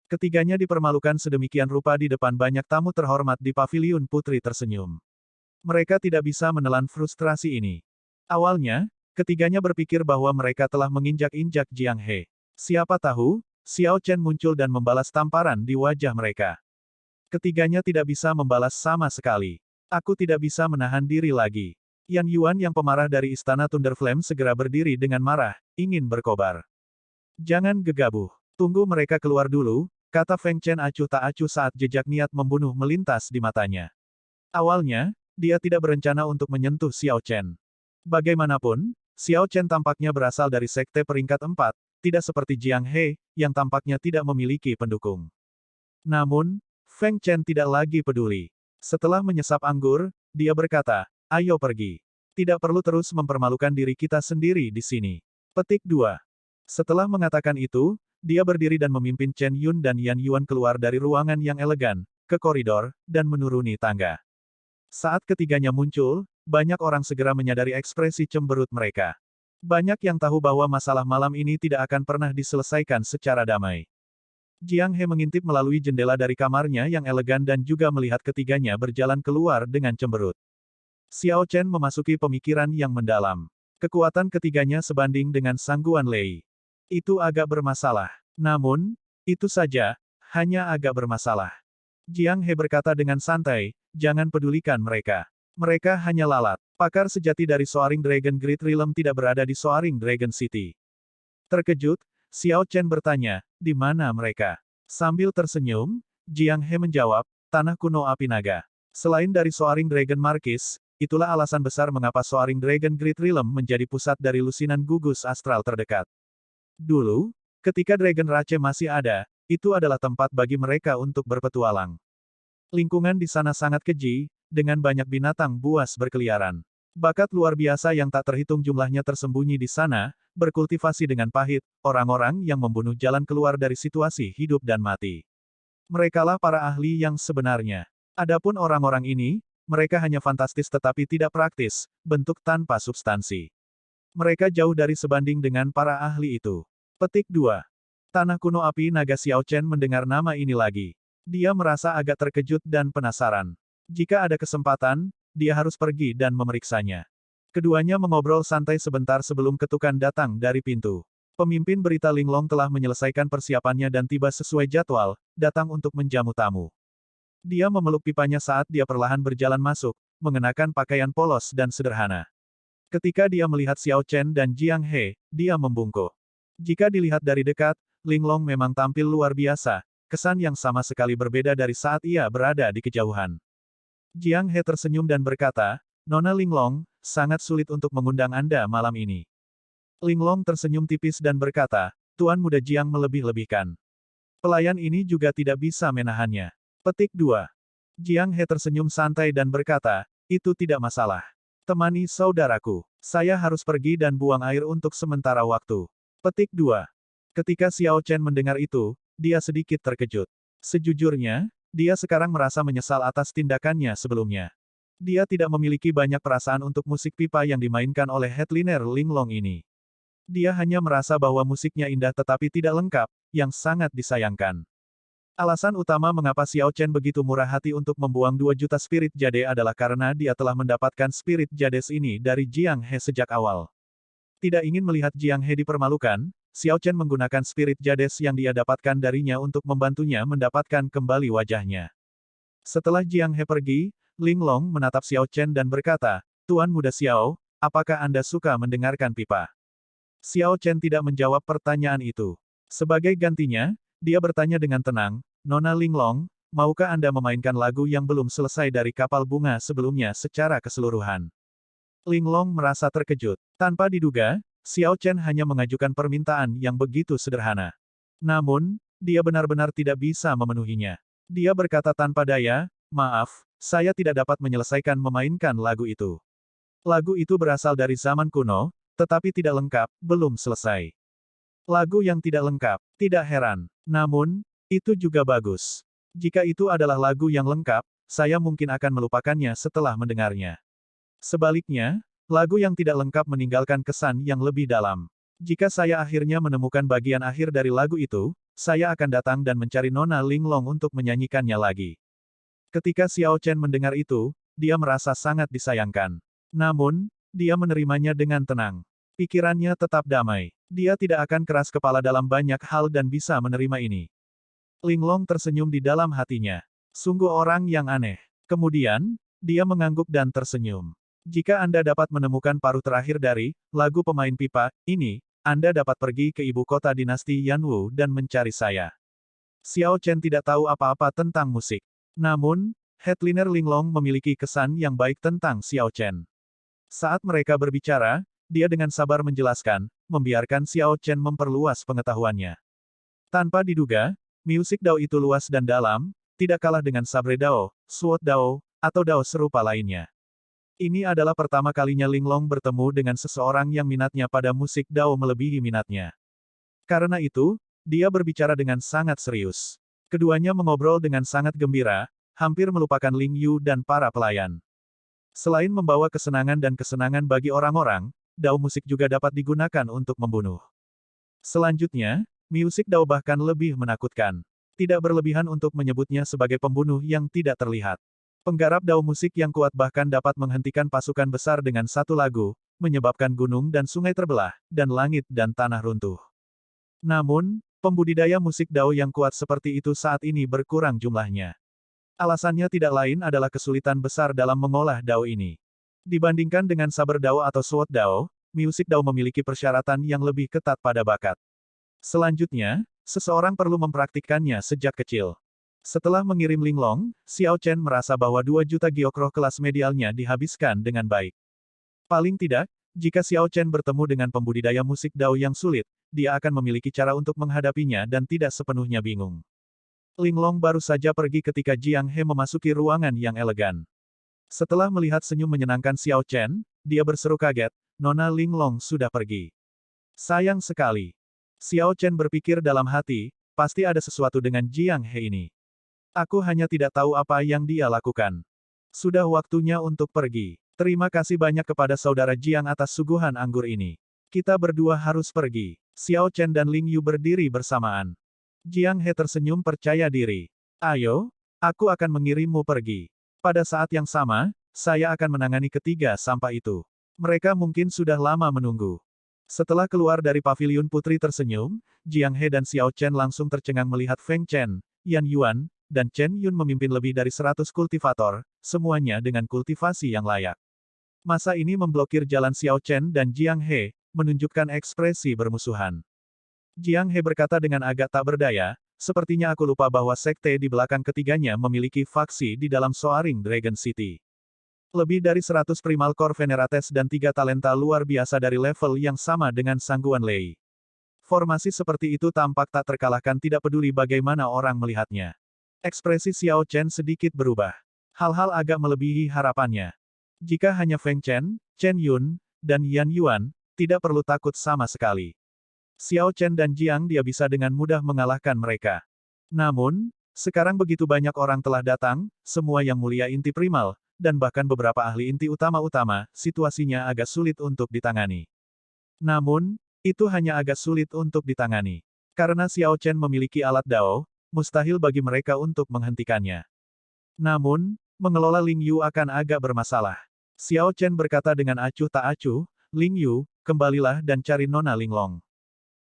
Ketiganya dipermalukan sedemikian rupa di depan banyak tamu terhormat di paviliun putri tersenyum. Mereka tidak bisa menelan frustrasi ini. Awalnya, ketiganya berpikir bahwa mereka telah menginjak-injak Jiang He. Siapa tahu, Xiao Chen muncul dan membalas tamparan di wajah mereka. Ketiganya tidak bisa membalas sama sekali. Aku tidak bisa menahan diri lagi. Yan Yuan yang pemarah dari istana Thunderflame segera berdiri dengan marah, ingin berkobar. Jangan gegabah. Tunggu mereka keluar dulu, kata Feng Chen acuh tak acuh saat jejak niat membunuh melintas di matanya. Awalnya, dia tidak berencana untuk menyentuh Xiao Chen. Bagaimanapun, Xiao Chen tampaknya berasal dari sekte peringkat 4, tidak seperti Jiang He, yang tampaknya tidak memiliki pendukung. Namun, Feng Chen tidak lagi peduli. Setelah menyesap anggur, dia berkata, ayo pergi. Tidak perlu terus mempermalukan diri kita sendiri di sini. Petik 2. Setelah mengatakan itu, dia berdiri dan memimpin Chen Yun dan Yan Yuan keluar dari ruangan yang elegan, ke koridor, dan menuruni tangga. Saat ketiganya muncul, banyak orang segera menyadari ekspresi cemberut mereka. Banyak yang tahu bahwa masalah malam ini tidak akan pernah diselesaikan secara damai. Jiang He mengintip melalui jendela dari kamarnya yang elegan dan juga melihat ketiganya berjalan keluar dengan cemberut. Xiao Chen memasuki pemikiran yang mendalam. Kekuatan ketiganya sebanding dengan Sangguan Lei. Itu agak bermasalah. Namun, itu saja, hanya agak bermasalah. Jiang He berkata dengan santai, jangan pedulikan mereka. Mereka hanya lalat. Pakar sejati dari Soaring Dragon Great Realm tidak berada di Soaring Dragon City. Terkejut, Xiao Chen bertanya, di mana mereka? Sambil tersenyum, Jiang He menjawab, tanah kuno api naga. Selain dari Soaring Dragon Marquis, itulah alasan besar mengapa Soaring Dragon Great Realm menjadi pusat dari lusinan gugus astral terdekat. Dulu, ketika Dragon Rache masih ada, itu adalah tempat bagi mereka untuk berpetualang. Lingkungan di sana sangat keji, dengan banyak binatang buas berkeliaran. Bakat luar biasa yang tak terhitung jumlahnya tersembunyi di sana, berkultivasi dengan pahit, orang-orang yang membunuh jalan keluar dari situasi hidup dan mati. Merekalah para ahli yang sebenarnya. Adapun orang-orang ini, mereka hanya fantastis tetapi tidak praktis, bentuk tanpa substansi. Mereka jauh dari sebanding dengan para ahli itu. Petik 2. Tanah kuno api naga Xiao Chen mendengar nama ini lagi. Dia merasa agak terkejut dan penasaran. Jika ada kesempatan, dia harus pergi dan memeriksanya. Keduanya mengobrol santai sebentar sebelum ketukan datang dari pintu. Pemimpin berita Linglong telah menyelesaikan persiapannya dan tiba sesuai jadwal, datang untuk menjamu tamu. Dia memeluk pipanya saat dia perlahan berjalan masuk, mengenakan pakaian polos dan sederhana. Ketika dia melihat Xiao Chen dan Jiang He, dia membungkuk. Jika dilihat dari dekat, Linglong memang tampil luar biasa, kesan yang sama sekali berbeda dari saat ia berada di kejauhan. Jiang He tersenyum dan berkata, Nona Linglong, sangat sulit untuk mengundang Anda malam ini. Linglong tersenyum tipis dan berkata, Tuan Muda Jiang melebih-lebihkan. Pelayan ini juga tidak bisa menahannya. Petik 2. Jiang He tersenyum santai dan berkata, itu tidak masalah. Temani saudaraku. Saya harus pergi dan buang air untuk sementara waktu. Petik 2. Ketika Xiao Chen mendengar itu, dia sedikit terkejut. Sejujurnya, dia sekarang merasa menyesal atas tindakannya sebelumnya. Dia tidak memiliki banyak perasaan untuk musik pipa yang dimainkan oleh headliner Linglong ini. Dia hanya merasa bahwa musiknya indah tetapi tidak lengkap, yang sangat disayangkan. Alasan utama mengapa Xiao Chen begitu murah hati untuk membuang 2 juta spirit jade adalah karena dia telah mendapatkan spirit jades ini dari Jiang He sejak awal. Tidak ingin melihat Jiang He dipermalukan, Xiao Chen menggunakan spirit jades yang dia dapatkan darinya untuk membantunya mendapatkan kembali wajahnya. Setelah Jiang He pergi, Linglong menatap Xiao Chen dan berkata, Tuan Muda Xiao, apakah Anda suka mendengarkan pipa? Xiao Chen tidak menjawab pertanyaan itu. Sebagai gantinya, dia bertanya dengan tenang, Nona Linglong, maukah Anda memainkan lagu yang belum selesai dari kapal bunga sebelumnya secara keseluruhan? Linglong merasa terkejut. Tanpa diduga, Xiao Chen hanya mengajukan permintaan yang begitu sederhana. Namun, dia benar-benar tidak bisa memenuhinya. Dia berkata tanpa daya, maaf, saya tidak dapat menyelesaikan memainkan lagu itu. Lagu itu berasal dari zaman kuno, tetapi tidak lengkap, belum selesai. Lagu yang tidak lengkap, tidak heran. Namun, itu juga bagus. Jika itu adalah lagu yang lengkap, saya mungkin akan melupakannya setelah mendengarnya. Sebaliknya, lagu yang tidak lengkap meninggalkan kesan yang lebih dalam. Jika saya akhirnya menemukan bagian akhir dari lagu itu, saya akan datang dan mencari Nona Linglong untuk menyanyikannya lagi. Ketika Xiao Chen mendengar itu, dia merasa sangat disayangkan. Namun, dia menerimanya dengan tenang. Pikirannya tetap damai. Dia tidak akan keras kepala dalam banyak hal dan bisa menerima ini. Linglong tersenyum di dalam hatinya. Sungguh orang yang aneh. Kemudian, dia mengangguk dan tersenyum. Jika Anda dapat menemukan paruh terakhir dari lagu pemain pipa ini, Anda dapat pergi ke ibu kota dinasti Yanwu dan mencari saya. Xiao Chen tidak tahu apa-apa tentang musik. Namun, headliner Linglong memiliki kesan yang baik tentang Xiao Chen. Saat mereka berbicara, dia dengan sabar menjelaskan, membiarkan Xiao Chen memperluas pengetahuannya. Tanpa diduga, musik Dao itu luas dan dalam, tidak kalah dengan sabre Dao, sword Dao, atau Dao serupa lainnya. Ini adalah pertama kalinya Linglong bertemu dengan seseorang yang minatnya pada musik Dao melebihi minatnya. Karena itu, dia berbicara dengan sangat serius. Keduanya mengobrol dengan sangat gembira, hampir melupakan Ling Yu dan para pelayan. Selain membawa kesenangan dan kesenangan bagi orang-orang, Dao musik juga dapat digunakan untuk membunuh. Selanjutnya, musik Dao bahkan lebih menakutkan. Tidak berlebihan untuk menyebutnya sebagai pembunuh yang tidak terlihat. Penggarap Dao musik yang kuat bahkan dapat menghentikan pasukan besar dengan satu lagu, menyebabkan gunung dan sungai terbelah, dan langit dan tanah runtuh. Namun, pembudidaya musik Dao yang kuat seperti itu saat ini berkurang jumlahnya. Alasannya tidak lain adalah kesulitan besar dalam mengolah Dao ini. Dibandingkan dengan saber Dao atau sword Dao, musik Dao memiliki persyaratan yang lebih ketat pada bakat. Selanjutnya, seseorang perlu mempraktikkannya sejak kecil. Setelah mengirim Linglong, Xiao Chen merasa bahwa 2 juta giokroh kelas medialnya dihabiskan dengan baik. Paling tidak, jika Xiao Chen bertemu dengan pembudidaya musik Dao yang sulit, dia akan memiliki cara untuk menghadapinya dan tidak sepenuhnya bingung. Linglong baru saja pergi ketika Jiang He memasuki ruangan yang elegan. Setelah melihat senyum menyenangkan Xiao Chen, dia berseru kaget, Nona Linglong sudah pergi. Sayang sekali. Xiao Chen berpikir dalam hati, pasti ada sesuatu dengan Jiang He ini. Aku hanya tidak tahu apa yang dia lakukan. Sudah waktunya untuk pergi. Terima kasih banyak kepada saudara Jiang atas suguhan anggur ini. Kita berdua harus pergi. Xiao Chen dan Ling Yu berdiri bersamaan. Jiang He tersenyum percaya diri. Ayo, aku akan mengirimmu pergi. Pada saat yang sama, saya akan menangani ketiga sampah itu. Mereka mungkin sudah lama menunggu. Setelah keluar dari paviliun putri tersenyum, Jiang He dan Xiao Chen langsung tercengang melihat Feng Chen, Yan Yuan, dan Chen Yun memimpin lebih dari 100 kultivator, semuanya dengan kultivasi yang layak. Masa ini memblokir jalan Xiao Chen dan Jiang He, menunjukkan ekspresi bermusuhan. Jiang He berkata dengan agak tak berdaya, sepertinya aku lupa bahwa sekte di belakang ketiganya memiliki faksi di dalam Soaring Dragon City. Lebih dari 100 Primal Core Venerates dan 3 talenta luar biasa dari level yang sama dengan Sangguan Lei. Formasi seperti itu tampak tak terkalahkan tidak peduli bagaimana orang melihatnya. Ekspresi Xiao Chen sedikit berubah. Hal-hal agak melebihi harapannya. Jika hanya Feng Chen, Chen Yun, dan Yan Yuan, tidak perlu takut sama sekali. Xiao Chen dan Jiang dia bisa dengan mudah mengalahkan mereka. Namun, sekarang begitu banyak orang telah datang, semua yang mulia inti primal, dan bahkan beberapa ahli inti utama-utama, situasinya agak sulit untuk ditangani. Namun, itu hanya agak sulit untuk ditangani. Karena Xiao Chen memiliki alat Dao, mustahil bagi mereka untuk menghentikannya. Namun, mengelola Ling Yu akan agak bermasalah. Xiao Chen berkata dengan acuh tak acuh, Ling Yu, kembalilah dan cari Nona Linglong.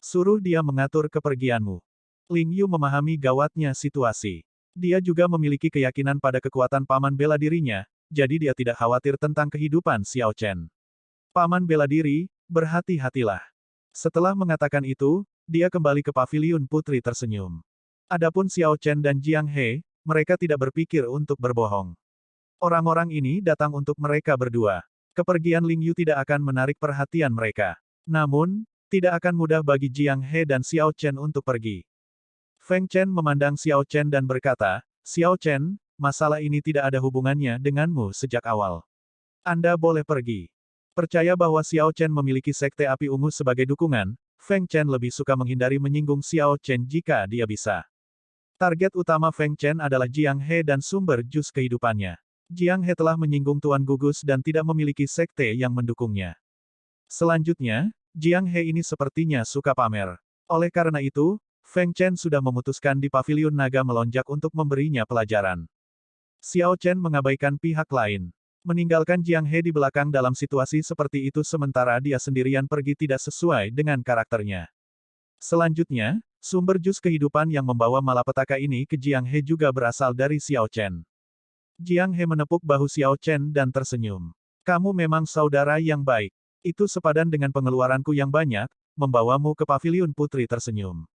Suruh dia mengatur kepergianmu. Ling Yu memahami gawatnya situasi. Dia juga memiliki keyakinan pada kekuatan paman bela dirinya, jadi dia tidak khawatir tentang kehidupan Xiao Chen. Paman bela diri, berhati-hatilah. Setelah mengatakan itu, dia kembali ke paviliun putri tersenyum. Adapun Xiao Chen dan Jiang He, mereka tidak berpikir untuk berbohong. Orang-orang ini datang untuk mereka berdua. Kepergian Ling Yu tidak akan menarik perhatian mereka. Namun, tidak akan mudah bagi Jiang He dan Xiao Chen untuk pergi. Feng Chen memandang Xiao Chen dan berkata, Xiao Chen, masalah ini tidak ada hubungannya denganmu sejak awal. Anda boleh pergi. Percaya bahwa Xiao Chen memiliki sekte api ungu sebagai dukungan, Feng Chen lebih suka menghindari menyinggung Xiao Chen jika dia bisa. Target utama Feng Chen adalah Jiang He dan sumber jus kehidupannya. Jiang He telah menyinggung Tuan Gugus dan tidak memiliki sekte yang mendukungnya. Selanjutnya, Jiang He ini sepertinya suka pamer. Oleh karena itu, Feng Chen sudah memutuskan di paviliun naga melonjak untuk memberinya pelajaran. Xiao Chen mengabaikan pihak lain. Meninggalkan Jiang He di belakang dalam situasi seperti itu sementara dia sendirian pergi tidak sesuai dengan karakternya. Selanjutnya, sumber jus kehidupan yang membawa malapetaka ini ke Jiang He juga berasal dari Xiao Chen. Jiang He menepuk bahu Xiao Chen dan tersenyum. Kamu memang saudara yang baik. Itu sepadan dengan pengeluaranku yang banyak, membawamu ke paviliun putri tersenyum.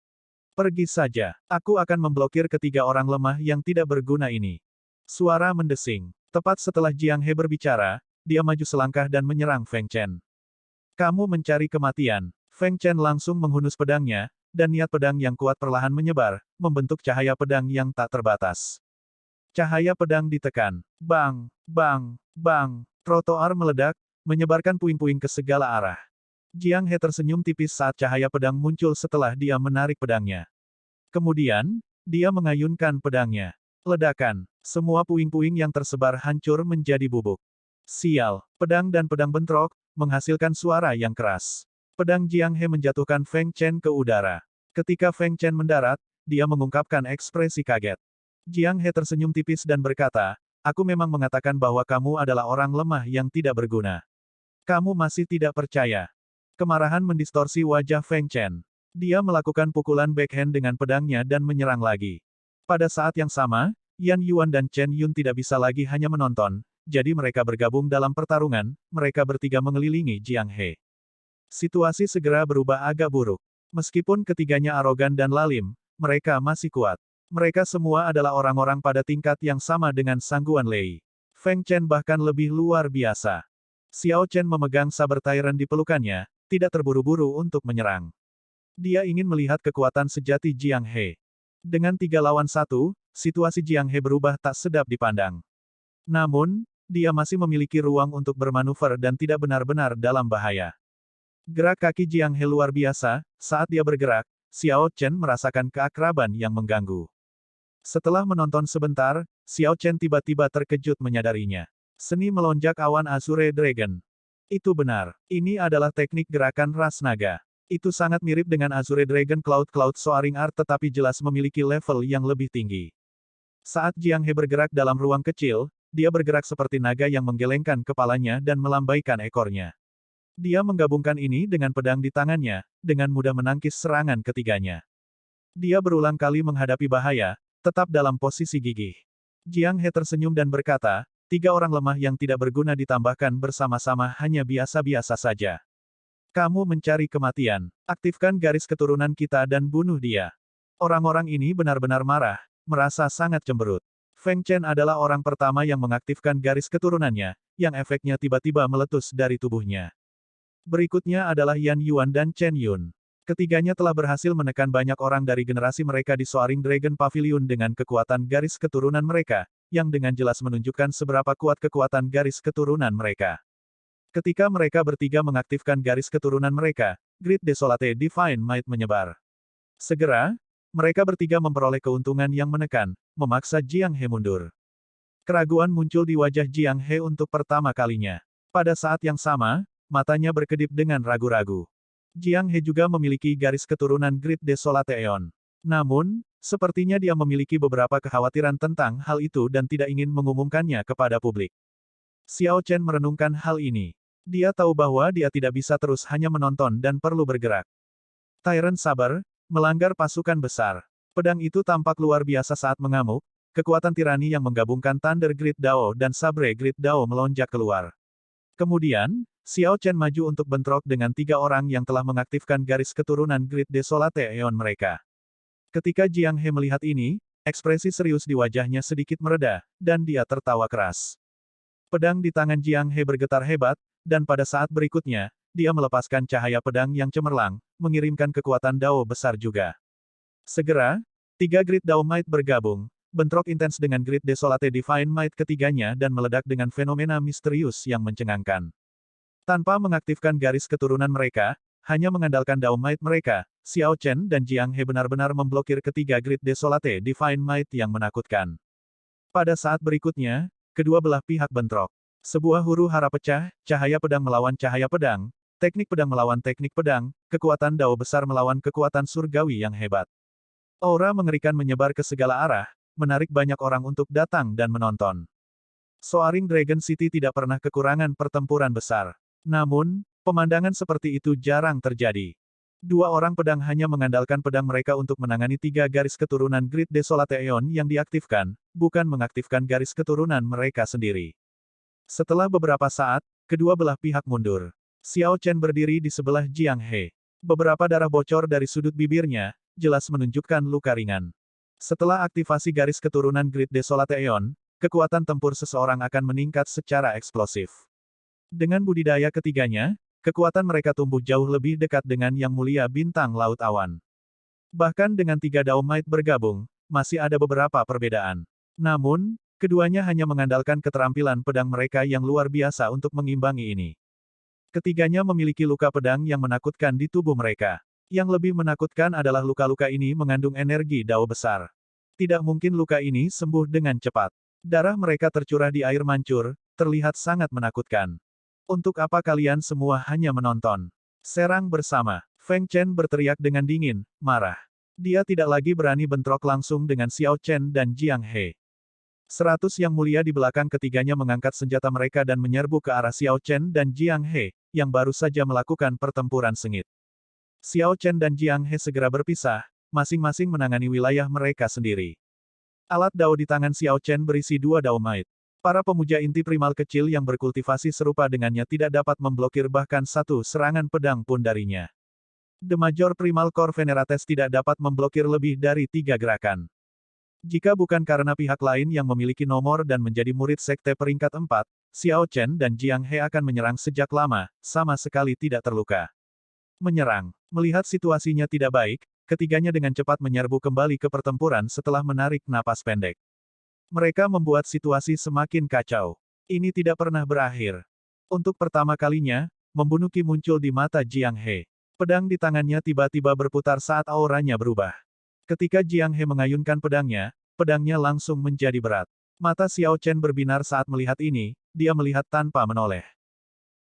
Pergi saja, aku akan memblokir ketiga orang lemah yang tidak berguna ini. Suara mendesing. Tepat setelah Jiang He berbicara, dia maju selangkah dan menyerang Feng Chen. Kamu mencari kematian. Feng Chen langsung menghunus pedangnya, dan niat pedang yang kuat perlahan menyebar, membentuk cahaya pedang yang tak terbatas. Cahaya pedang ditekan. Bang, bang, bang. Trotoar meledak, menyebarkan puing-puing ke segala arah. Jiang He tersenyum tipis saat cahaya pedang muncul setelah dia menarik pedangnya. Kemudian, dia mengayunkan pedangnya. Ledakan. Semua puing-puing yang tersebar hancur menjadi bubuk. Sial. Pedang dan pedang bentrok, menghasilkan suara yang keras. Pedang Jiang He menjatuhkan Feng Chen ke udara. Ketika Feng Chen mendarat, dia mengungkapkan ekspresi kaget. Jiang He tersenyum tipis dan berkata, aku memang mengatakan bahwa kamu adalah orang lemah yang tidak berguna. Kamu masih tidak percaya. Kemarahan mendistorsi wajah Feng Chen. Dia melakukan pukulan backhand dengan pedangnya dan menyerang lagi. Pada saat yang sama, Yan Yuan dan Chen Yun tidak bisa lagi hanya menonton, jadi mereka bergabung dalam pertarungan, mereka bertiga mengelilingi Jiang He. Situasi segera berubah agak buruk. Meskipun ketiganya arogan dan lalim, mereka masih kuat. Mereka semua adalah orang-orang pada tingkat yang sama dengan Sangguan Lei. Feng Chen bahkan lebih luar biasa. Xiao Chen memegang saber Tyrant di pelukannya, tidak terburu-buru untuk menyerang. Dia ingin melihat kekuatan sejati Jiang He. Dengan 3 lawan 1, situasi Jiang He berubah tak sedap dipandang. Namun, dia masih memiliki ruang untuk bermanuver dan tidak benar-benar dalam bahaya. Gerak kaki Jiang He luar biasa, saat dia bergerak, Xiao Chen merasakan keakraban yang mengganggu. Setelah menonton sebentar, Xiao Chen tiba-tiba terkejut menyadarinya. Seni melonjak awan Azure Dragon. Itu benar. Ini adalah teknik gerakan ras naga. Itu sangat mirip dengan Azure Dragon Cloud Soaring Art tetapi jelas memiliki level yang lebih tinggi. Saat Jiang He bergerak dalam ruang kecil, dia bergerak seperti naga yang menggelengkan kepalanya dan melambaikan ekornya. Dia menggabungkan ini dengan pedang di tangannya, dengan mudah menangkis serangan ketiganya. Dia berulang kali menghadapi bahaya, tetap dalam posisi gigih. Jiang He tersenyum dan berkata, 3 orang lemah yang tidak berguna ditambahkan bersama-sama hanya biasa-biasa saja. Kamu mencari kematian. Aktifkan garis keturunan kita dan bunuh dia. Orang-orang ini benar-benar marah, merasa sangat cemberut. Feng Chen adalah orang pertama yang mengaktifkan garis keturunannya, yang efeknya tiba-tiba meletus dari tubuhnya. Berikutnya adalah Yan Yuan dan Chen Yun. Ketiganya telah berhasil menekan banyak orang dari generasi mereka di Soaring Dragon Pavilion dengan kekuatan garis keturunan mereka, yang dengan jelas menunjukkan seberapa kuat kekuatan garis keturunan mereka. Ketika mereka bertiga mengaktifkan garis keturunan mereka, Great Desolate Divine Might menyebar. Segera, mereka bertiga memperoleh keuntungan yang menekan, memaksa Jiang He mundur. Keraguan muncul di wajah Jiang He untuk pertama kalinya. Pada saat yang sama, matanya berkedip dengan ragu-ragu. Jiang He juga memiliki garis keturunan Great Desolate Aeon. Namun, sepertinya dia memiliki beberapa kekhawatiran tentang hal itu dan tidak ingin mengumumkannya kepada publik. Xiao Chen merenungkan hal ini. Dia tahu bahwa dia tidak bisa terus hanya menonton dan perlu bergerak. Tyrant Saber, melanggar pasukan besar. Pedang itu tampak luar biasa saat mengamuk, kekuatan tirani yang menggabungkan Thunder Great Dao dan Sabre Great Dao melonjak keluar. Kemudian, Xiao Chen maju untuk bentrok dengan 3 orang yang telah mengaktifkan garis keturunan Great Desolate Aeon mereka. Ketika Jiang He melihat ini, ekspresi serius di wajahnya sedikit mereda, dan dia tertawa keras. Pedang di tangan Jiang He bergetar hebat, dan pada saat berikutnya, dia melepaskan cahaya pedang yang cemerlang, mengirimkan kekuatan Dao besar juga. Segera, 3 Great Dao Might bergabung, bentrok intens dengan Great Desolate Divine Might ketiganya dan meledak dengan fenomena misterius yang mencengangkan. Tanpa mengaktifkan garis keturunan mereka, hanya mengandalkan Dao Might mereka, Xiao Chen dan Jiang He benar-benar memblokir ketiga Great Desolate Divine Might yang menakutkan. Pada saat berikutnya, kedua belah pihak bentrok. Sebuah huru hara pecah, cahaya pedang melawan cahaya pedang, teknik pedang melawan teknik pedang, kekuatan Dao besar melawan kekuatan surgawi yang hebat. Aura mengerikan menyebar ke segala arah, menarik banyak orang untuk datang dan menonton. Soaring Dragon City tidak pernah kekurangan pertempuran besar. Namun, pemandangan seperti itu jarang terjadi. 2 orang pedang hanya mengandalkan pedang mereka untuk menangani 3 garis keturunan Great Desolate Aeon yang diaktifkan, bukan mengaktifkan garis keturunan mereka sendiri. Setelah beberapa saat, kedua belah pihak mundur. Xiao Chen berdiri di sebelah Jiang He. Beberapa darah bocor dari sudut bibirnya, jelas menunjukkan luka ringan. Setelah aktivasi garis keturunan Great Desolate Aeon, kekuatan tempur seseorang akan meningkat secara eksplosif. Dengan budidaya ketiganya, kekuatan mereka tumbuh jauh lebih dekat dengan Yang Mulia Bintang Laut Awan. Bahkan dengan 3 Dao Might bergabung, masih ada beberapa perbedaan. Namun, keduanya hanya mengandalkan keterampilan pedang mereka yang luar biasa untuk mengimbangi ini. Ketiganya memiliki luka pedang yang menakutkan di tubuh mereka. Yang lebih menakutkan adalah luka-luka ini mengandung energi Dao besar. Tidak mungkin luka ini sembuh dengan cepat. Darah mereka tercurah di air mancur, terlihat sangat menakutkan. Untuk apa kalian semua hanya menonton? Serang bersama. Feng Chen berteriak dengan dingin, marah. Dia tidak lagi berani bentrok langsung dengan Xiao Chen dan Jiang He. 100 yang mulia di belakang ketiganya mengangkat senjata mereka dan menyerbu ke arah Xiao Chen dan Jiang He, yang baru saja melakukan pertempuran sengit. Xiao Chen dan Jiang He segera berpisah, masing-masing menangani wilayah mereka sendiri. Alat Dao di tangan Xiao Chen berisi 2 Dao Might. Para pemuja inti primal kecil yang berkultivasi serupa dengannya tidak dapat memblokir bahkan satu serangan pedang pun darinya. The Major Primal Core Venerates tidak dapat memblokir lebih dari 3 gerakan. Jika bukan karena pihak lain yang memiliki nomor dan menjadi murid sekte peringkat 4, Xiao Chen dan Jiang He akan menyerang sejak lama, sama sekali tidak terluka. Menyerang. Melihat situasinya tidak baik, ketiganya dengan cepat menyerbu kembali ke pertempuran setelah menarik napas pendek. Mereka membuat situasi semakin kacau. Ini tidak pernah berakhir. Untuk pertama kalinya, membunuh Qi muncul di mata Jiang He. Pedang di tangannya tiba-tiba berputar saat auranya berubah. Ketika Jiang He mengayunkan pedangnya, pedangnya langsung menjadi berat. Mata Xiao Chen berbinar saat melihat ini, dia melihat tanpa menoleh.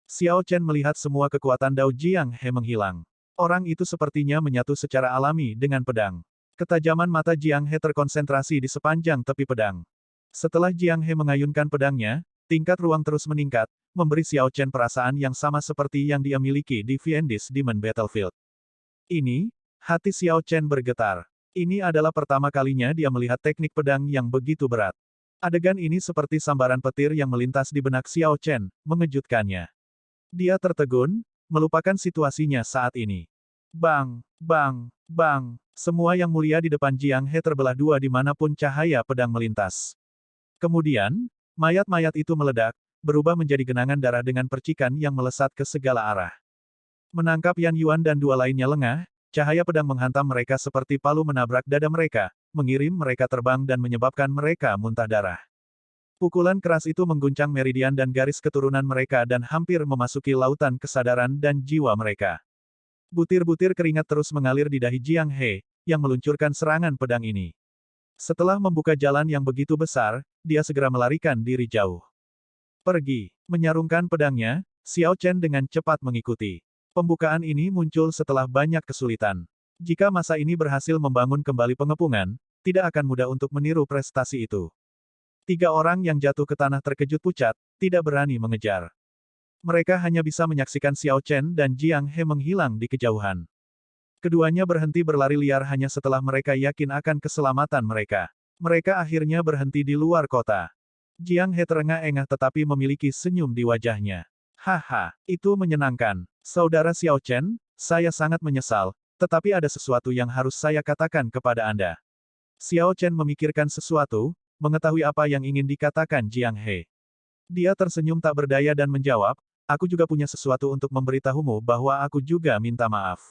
Xiao Chen melihat semua kekuatan Dao Jiang He menghilang. Orang itu sepertinya menyatu secara alami dengan pedang. Ketajaman mata Jiang He terkonsentrasi di sepanjang tepi pedang. Setelah Jiang He mengayunkan pedangnya, tingkat ruang terus meningkat, memberi Xiao Chen perasaan yang sama seperti yang dia miliki di Fiendis Demon Battlefield. Ini, hati Xiao Chen bergetar. Ini adalah pertama kalinya dia melihat teknik pedang yang begitu berat. Adegan ini seperti sambaran petir yang melintas di benak Xiao Chen, mengejutkannya. Dia tertegun, melupakan situasinya saat ini. Bang, bang, bang, semua yang mulia di depan Jiang He terbelah dua dimanapun cahaya pedang melintas. Kemudian, mayat-mayat itu meledak, berubah menjadi genangan darah dengan percikan yang melesat ke segala arah. Menangkap Yan Yuan dan dua lainnya lengah, cahaya pedang menghantam mereka seperti palu menabrak dada mereka, mengirim mereka terbang dan menyebabkan mereka muntah darah. Pukulan keras itu mengguncang meridian dan garis keturunan mereka dan hampir memasuki lautan kesadaran dan jiwa mereka. Butir-butir keringat terus mengalir di dahi Jiang He, yang meluncurkan serangan pedang ini. Setelah membuka jalan yang begitu besar, dia segera melarikan diri jauh. Pergi. Menyarungkan pedangnya, Xiao Chen dengan cepat mengikuti. Pembukaan ini muncul setelah banyak kesulitan. Jika masa ini berhasil membangun kembali pengepungan, tidak akan mudah untuk meniru prestasi itu. 3 orang yang jatuh ke tanah terkejut pucat, tidak berani mengejar. Mereka hanya bisa menyaksikan Xiao Chen dan Jiang He menghilang di kejauhan. Keduanya berhenti berlari liar hanya setelah mereka yakin akan keselamatan mereka. Mereka akhirnya berhenti di luar kota. Jiang He terengah-engah tetapi memiliki senyum di wajahnya. Haha, itu menyenangkan. Saudara Xiao Chen, saya sangat menyesal, tetapi ada sesuatu yang harus saya katakan kepada Anda. Xiao Chen memikirkan sesuatu, mengetahui apa yang ingin dikatakan Jiang He. Dia tersenyum tak berdaya dan menjawab, aku juga punya sesuatu untuk memberitahumu bahwa aku juga minta maaf.